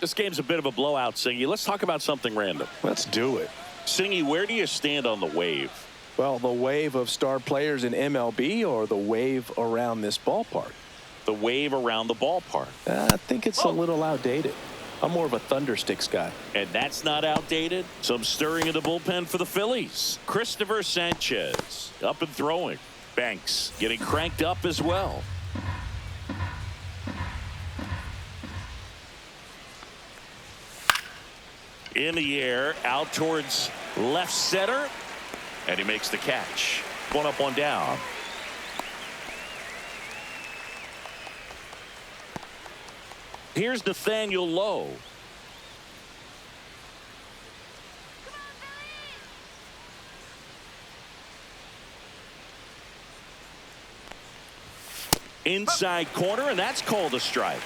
This game's a bit of a blowout, Singy. Let's talk about something random. Let's do it. Singy, where do you stand on the wave? Well, the wave of star players in MLB or the wave around this ballpark? The wave around the ballpark. I think it's a little outdated. I'm more of a thundersticks guy. And that's not outdated. Some stirring in the bullpen for the Phillies. Christopher Sanchez up and throwing. Banks getting cranked up as well. In the air, out towards left center. And he makes the catch. 1 up, 1 down. Here's Nathaniel Lowe. Inside corner, and that's called a strike.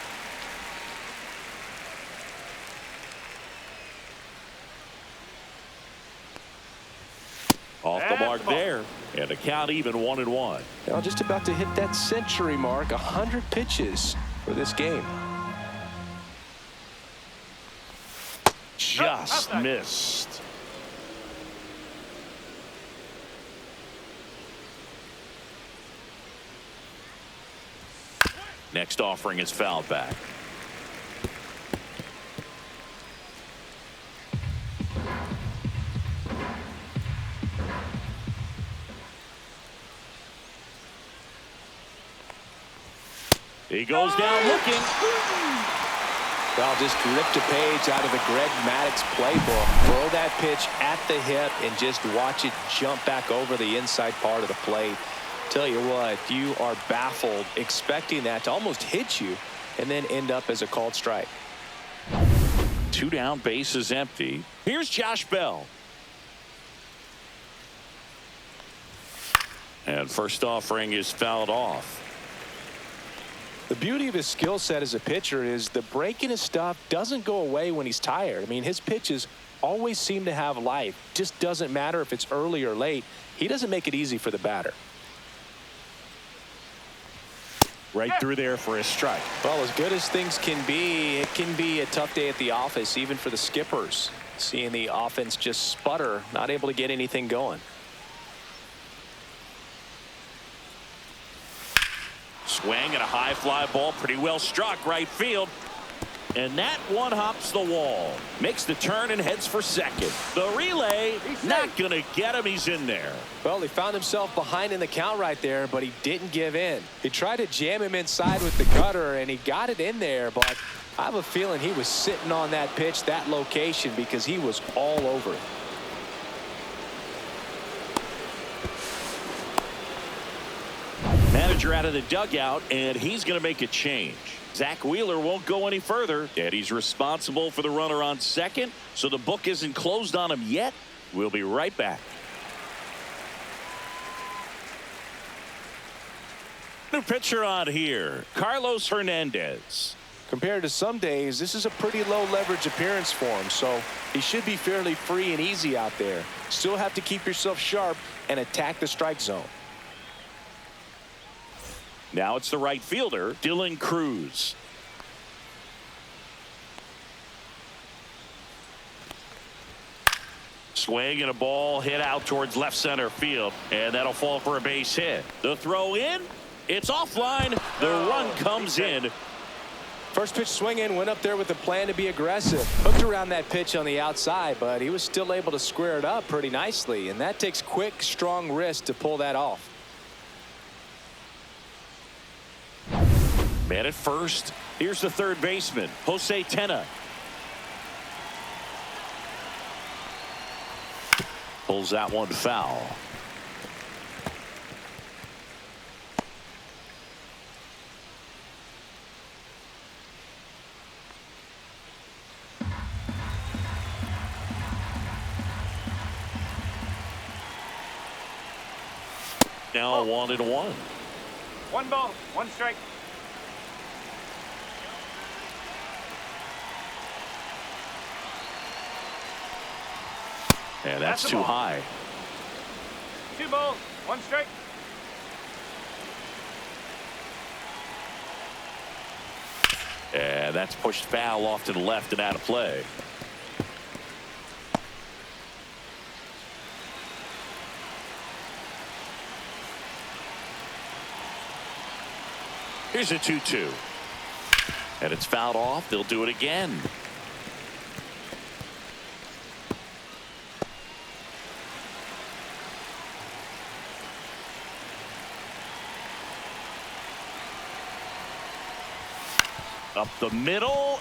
Off the mark there, and the count even 1-1. Now just about to hit that century mark. 100 pitches for this game. Just missed. Next offering is fouled back. He goes down looking. Well, just ripped a page out of the Greg Maddux playbook. Throw that pitch at the hip and just watch it jump back over the inside part of the plate. Tell you what, you are baffled expecting that to almost hit you and then end up as a called strike. 2 down, bases empty. Here's Josh Bell. And first offering is fouled off. The beauty of his skill set as a pitcher is the break in his stuff doesn't go away when he's tired. I mean, his pitches always seem to have life. Just doesn't matter if it's early or late. He doesn't make it easy for the batter. Right through there for a strike. Well, as good as things can be, it can be a tough day at the office, even for the skippers. Seeing the offense just sputter, not able to get anything going. Swing and a high fly ball, pretty well struck right field. And that one hops the wall, makes the turn and heads for second. The relay, not going to get him. He's in there. Well, he found himself behind in the count right there, but he didn't give in. He tried to jam him inside with the cutter, and he got it in there, but I have a feeling he was sitting on that pitch, that location, because he was all over it. Manager out of the dugout, and he's going to make a change. Zach Wheeler won't go any further, and he's responsible for the runner on second, so the book isn't closed on him yet. We'll be right back. New pitcher on here, Carlos Hernandez. Compared to some days, this is a pretty low leverage appearance for him, so he should be fairly free and easy out there. Still have to keep yourself sharp and attack the strike zone. Now it's the right fielder, Dylan Cruz. Swing and a ball hit out towards left center field, and that'll fall for a base hit. The throw in, it's offline. The run comes in. First pitch swing in, went up there with a plan to be aggressive. Hooked around that pitch on the outside, but he was still able to square it up pretty nicely, and that takes quick, strong wrist to pull that off. Man at first. Here's the third baseman, Jose Tena. Pulls that one foul. Now 1-1. 1 ball, 1 strike. And that's too high. 2 balls, 1 strike. And that's pushed foul off to the left and out of play. Here's a 2-2. And it's fouled off. They'll do it again. Up the middle.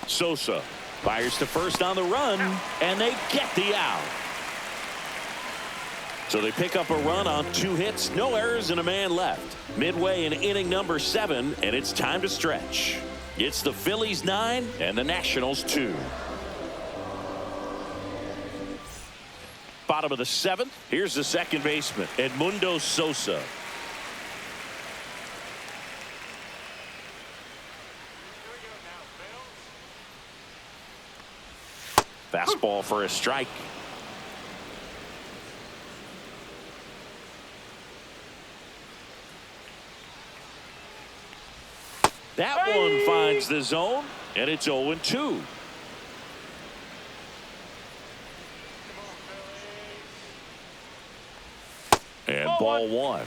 Sosa fires to first on the run, and they get the out. So they pick up a run on 2 hits, no errors, and a man left. Midway in inning number 7, and it's time to stretch. It's the Phillies 9 and the Nationals 2. Bottom of the 7th. Here's the second baseman, Edmundo Sosa. Fastball for a strike. That one finds the zone, and it's 0-2. And ball 1.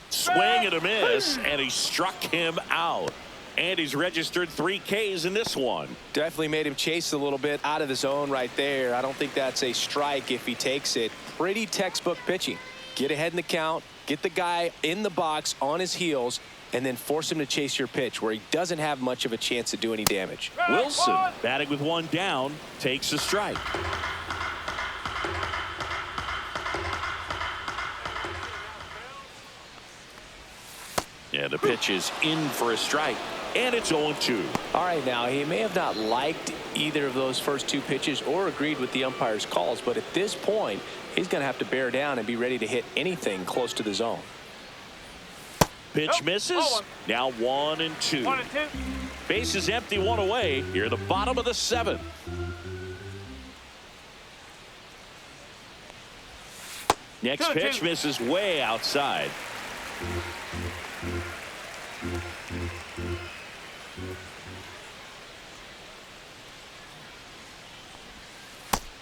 Swing and a miss, and he struck him out. And he's registered 3 Ks in this one. Definitely made him chase a little bit out of the zone right there. I don't think that's a strike if he takes it. Pretty textbook pitching. Get ahead in the count, get the guy in the box on his heels, and then force him to chase your pitch where he doesn't have much of a chance to do any damage. Wilson, batting with 1 down, takes a strike. Yeah, the pitch is in for a strike. And it's 0-2. All right, now he may have not liked either of those first two pitches or agreed with the umpire's calls, but at this point, he's going to have to bear down and be ready to hit anything close to the zone. Pitch misses. Now 1-2. 1-2. Base is empty, one away. Here, the bottom of the seventh. Next pitch misses way outside.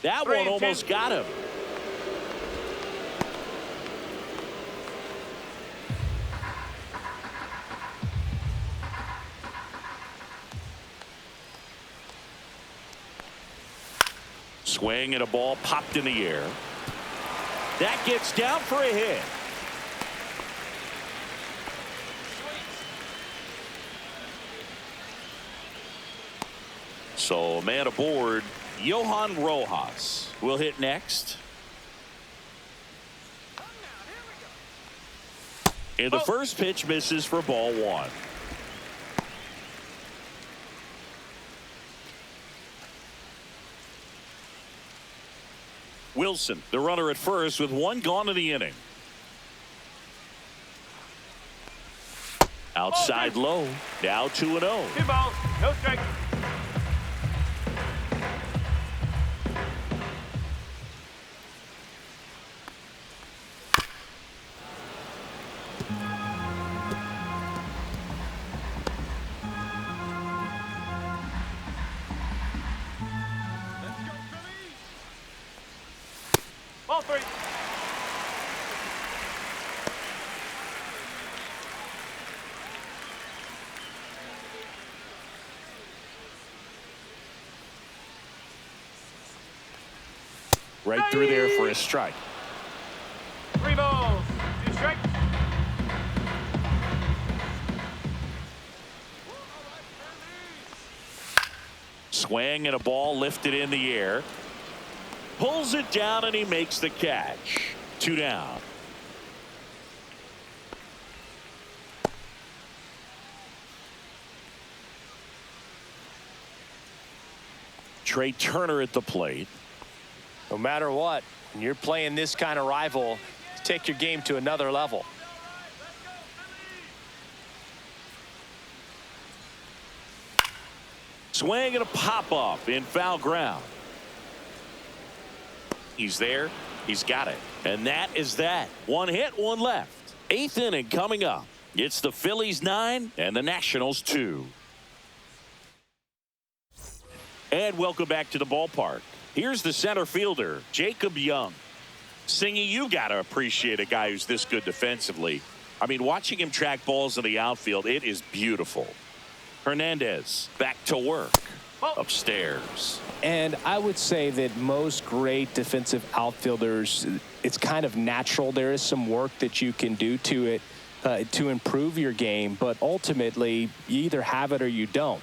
That one almost got him. Swing and a ball popped in the air. That gets down for a hit. So a man aboard. Johan Rojas will hit next. And the first pitch misses for ball one. Wilson, the runner at first with one gone in the inning. Outside low. Now 2-0. 2 balls, no strikes. Ball 3. Right through there for a strike. 3 balls, 2 strikes. Swing and a ball lifted in the air. Pulls it down and he makes the catch. 2 down. Trey Turner at the plate. No matter what, when you're playing this kind of rival, take your game to another level. Swing and a pop up in foul ground. He's there. He's got it. And that is that. 1 hit, 1 left. 8th inning coming up. It's the Phillies 9 and the Nationals 2. And welcome back to the ballpark. Here's the center fielder, Jacob Young. Singy, you got to appreciate a guy who's this good defensively. I mean, watching him track balls in the outfield, it is beautiful. Hernandez back to work upstairs. And I would say that most great defensive outfielders, it's kind of natural. There is some work that you can do to it to improve your game, but ultimately you either have it or you don't.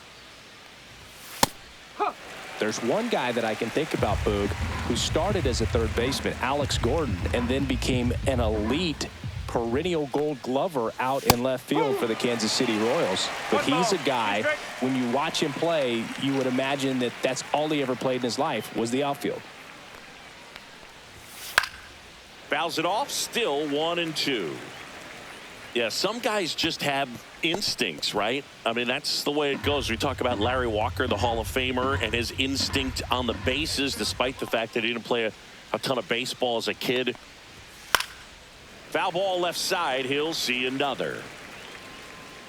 There's one guy that I can think about, Boog, who started as a third baseman, Alex Gordon, and then became an elite perennial gold glover out in left field for the Kansas City Royals. But he's a guy, when you watch him play, you would imagine that that's all he ever played in his life was the outfield. Fouls it off, still 1-2. Yeah, some guys just have instincts, right? I mean, that's the way it goes. We talk about Larry Walker, the Hall of Famer, and his instinct on the bases, despite the fact that he didn't play a ton of baseball as a kid. Foul ball left side. He'll see another.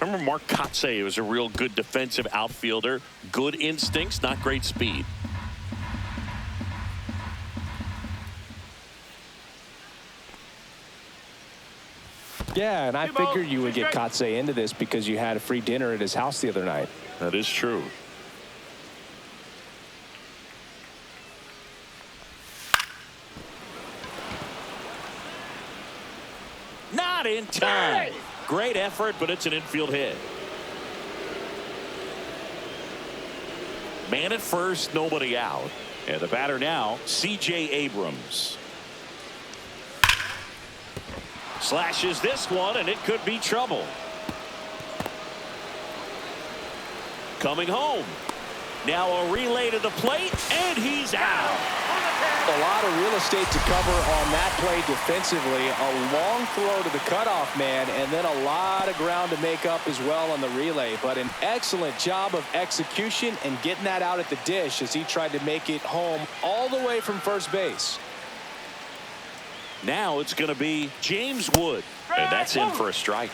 Remember Mark Kotsay was a real good defensive outfielder. Good instincts, not great speed. Yeah, and I figured you would get Kotsay into this because you had a free dinner at his house the other night. That is true. Not in time. Great effort, but it's an infield hit. Man at first, nobody out. And the batter now, C.J. Abrams. Slashes this one, and it could be trouble. coming home. Now a relay to the plate, and he's out. A lot of real estate to cover on that play defensively. A long throw to the cutoff man, and then a lot of ground to make up as well on the relay. But an excellent job of execution and getting that out at the dish as he tried to make it home all the way from first base. Now it's going to be James Wood, and that's in for a strike.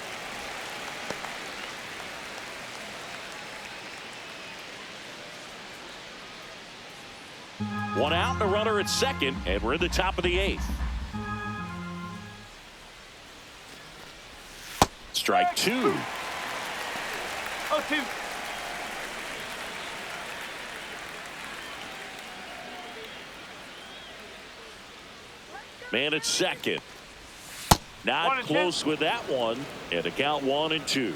One out and a runner at second, and we're in the top of the 8th. Strike 2. 0-2. Man at second. Not close with that one, and a count 1-2.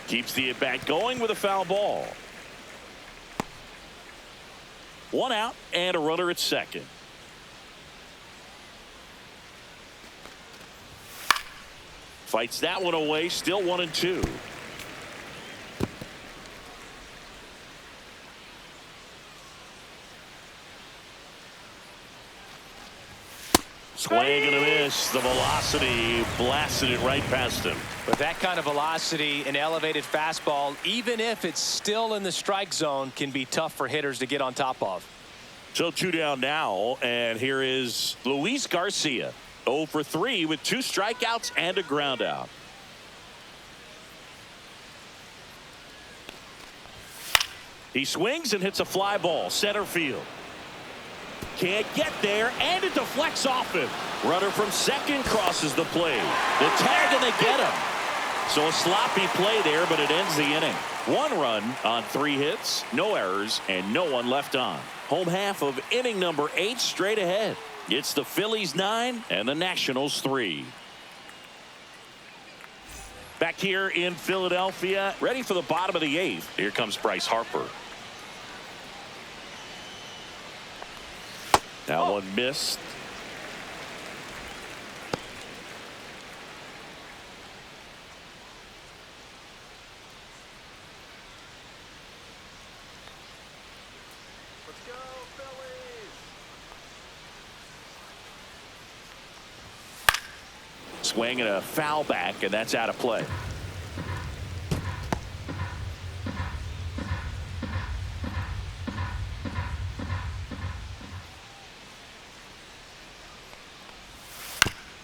Keeps the at-bat going with a foul ball. One out and a runner at second. Fights that one away, still 1-2. Swing and a miss. The velocity blasted it right past him. With that kind of velocity, an elevated fastball, even if it's still in the strike zone, can be tough for hitters to get on top of. So 2 down now, and here is Luis Garcia. 0 for 3 with 2 strikeouts and a ground out. He swings and hits a fly ball center field. Can't get there, and it deflects off him. Runner from second crosses the plate. The tag, and they get him. So a sloppy play there, but it ends the inning. 1 run on 3 hits, no errors, and no one left on. Home half of inning number 8 straight ahead. It's the Phillies 9 and the Nationals 3. Back here in Philadelphia, ready for the bottom of the 8th. Here comes Bryce Harper. That one missed. Let's go, Phillies! Swing and a foul back, and that's out of play.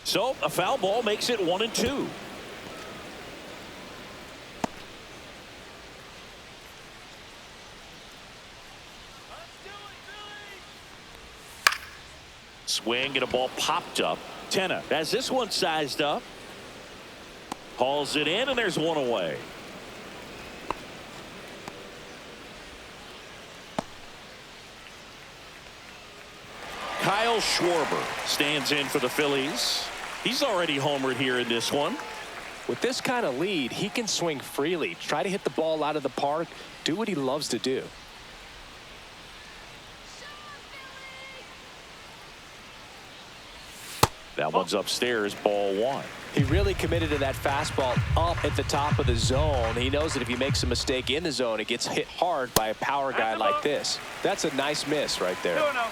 So a foul ball makes it 1-2. Swing and a ball popped up. Tenna has this one sized up. Hauls it in, and there's one away. Kyle Schwarber stands in for the Phillies. He's already homered here in this one. With this kind of lead, he can swing freely, try to hit the ball out of the park, do what he loves to do. That one's upstairs, ball 1. He really committed to that fastball up at the top of the zone. He knows that if he makes a mistake in the zone, it gets hit hard by a power guy like this. That's a nice miss right there. 2-0.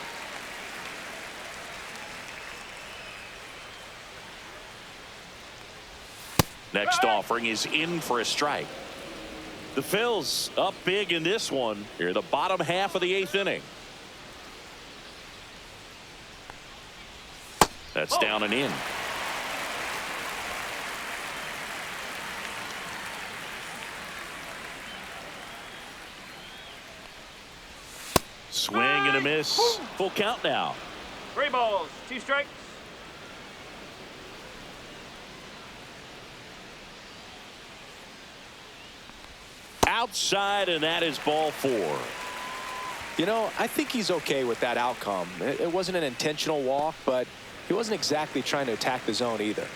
Next offering is in for a strike. The Phils up big in this one. Here, the bottom half of the 8th inning. That's down and in. Swing and a miss. Full count now. 3 balls, 2 strikes. Outside, and that is ball 4. You know, I think he's okay with that outcome. It wasn't an intentional walk, but he wasn't exactly trying to attack the zone either.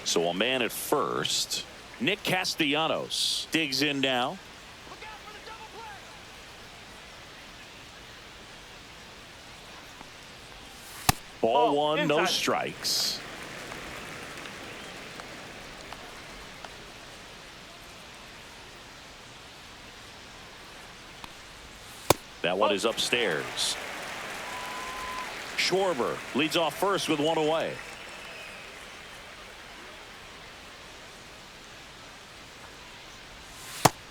So a man at first. Nick Castellanos digs in now. Ball 1, no strikes. That one is upstairs. Schwarber leads off first with one away.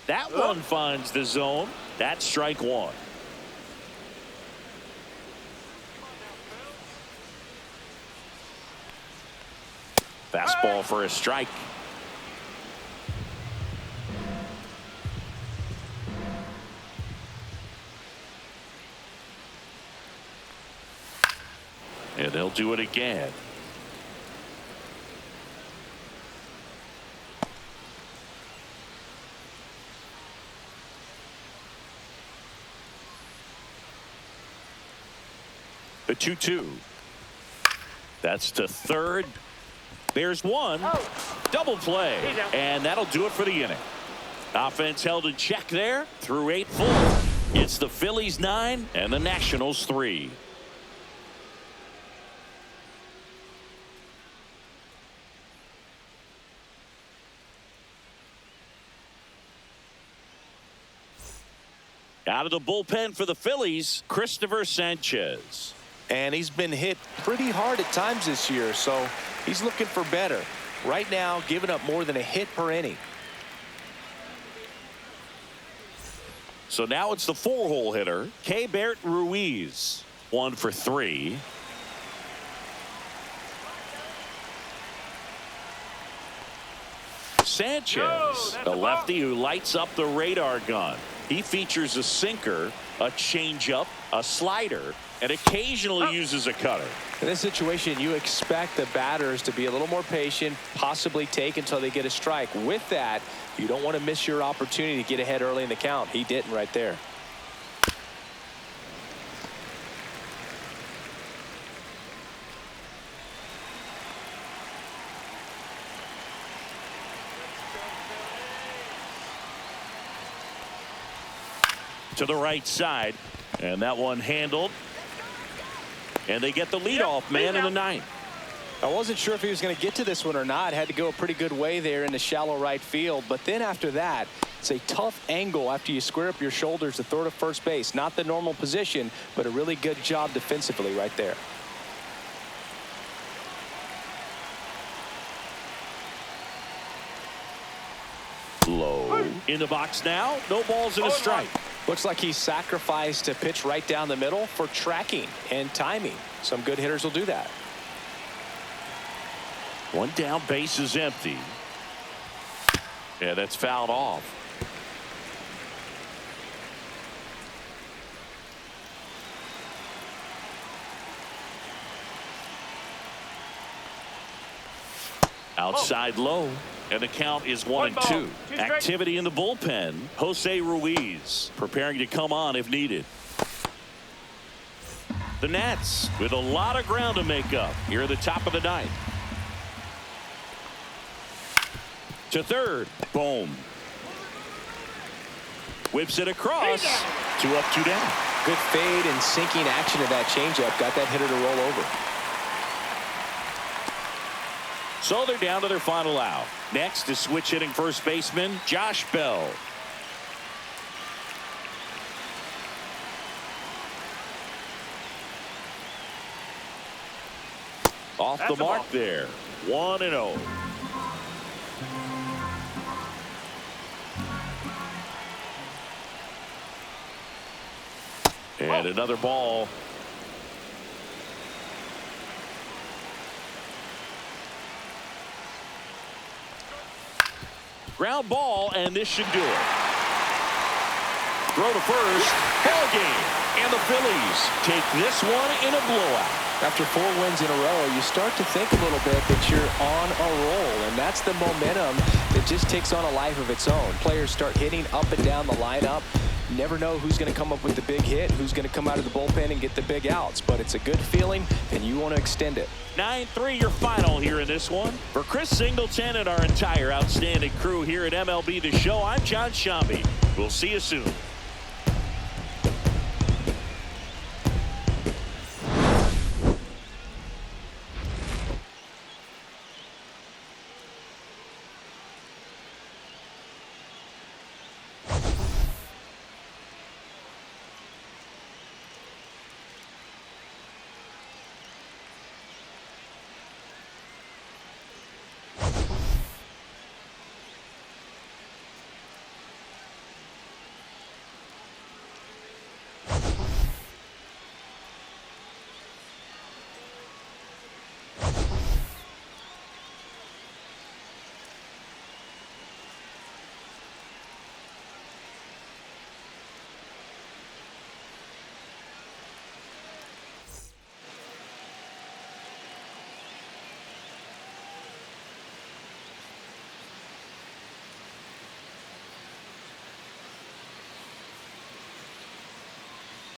That one finds the zone. That's strike one. Fastball for a strike. And they'll do it again. The 2-2. That's to third. There's one. Double play. And that'll do it for the inning. Offense held in check there through 8 full. It's the Phillies 9 and the Nationals 3. Out of the bullpen for the Phillies, Christopher Sanchez. And he's been hit pretty hard at times this year, so he's looking for better. Right now, giving up more than a hit per inning. So now it's the 4-hole hitter, Keibert Ruiz. 1 for 3. Sanchez, the lefty who lights up the radar gun. He features a sinker, a changeup, a slider, and occasionally uses a cutter. In this situation, you expect the batters to be a little more patient, possibly take until they get a strike. With that, you don't want to miss your opportunity to get ahead early in the count. He didn't right there. To the right side, and that one handled. And they get the leadoff man in the 9th. I wasn't sure if he was going to get to this one or not. Had to go a pretty good way there in the shallow right field. But then after that, it's a tough angle after you square up your shoulders to throw to first base. Not the normal position, but a really good job defensively right there. Low in the box now. No balls and a strike. Looks like he sacrificed a pitch right down the middle for tracking and timing. Some good hitters will do that. One down, base is empty. Yeah, that's fouled off. Outside low. And the count is 1-2. Activity in the bullpen. Jose Ruiz preparing to come on if needed. The Nats with a lot of ground to make up here at the top of the 9th. To third. Boom. Whips it across. 2 up, 2 down. Good fade and sinking action of that changeup. Got that hitter to roll over. So they're down to their final out. Next is switch hitting first baseman Josh Bell. Off the mark there. 1-0. And another ball. Ground ball, and this should do it. Throw to first. Ball game. And the Phillies take this one in a blowout. After 4 wins in a row, you start to think a little bit that you're on a roll, and that's the momentum that just takes on a life of its own. Players start hitting up and down the lineup. You never know who's going to come up with the big hit, who's going to come out of the bullpen and get the big outs, but it's a good feeling, and you want to extend it. 9-3 your final here in this one. For Chris Singleton and our entire outstanding crew here at MLB The Show, I'm John Shambi. We'll see you soon.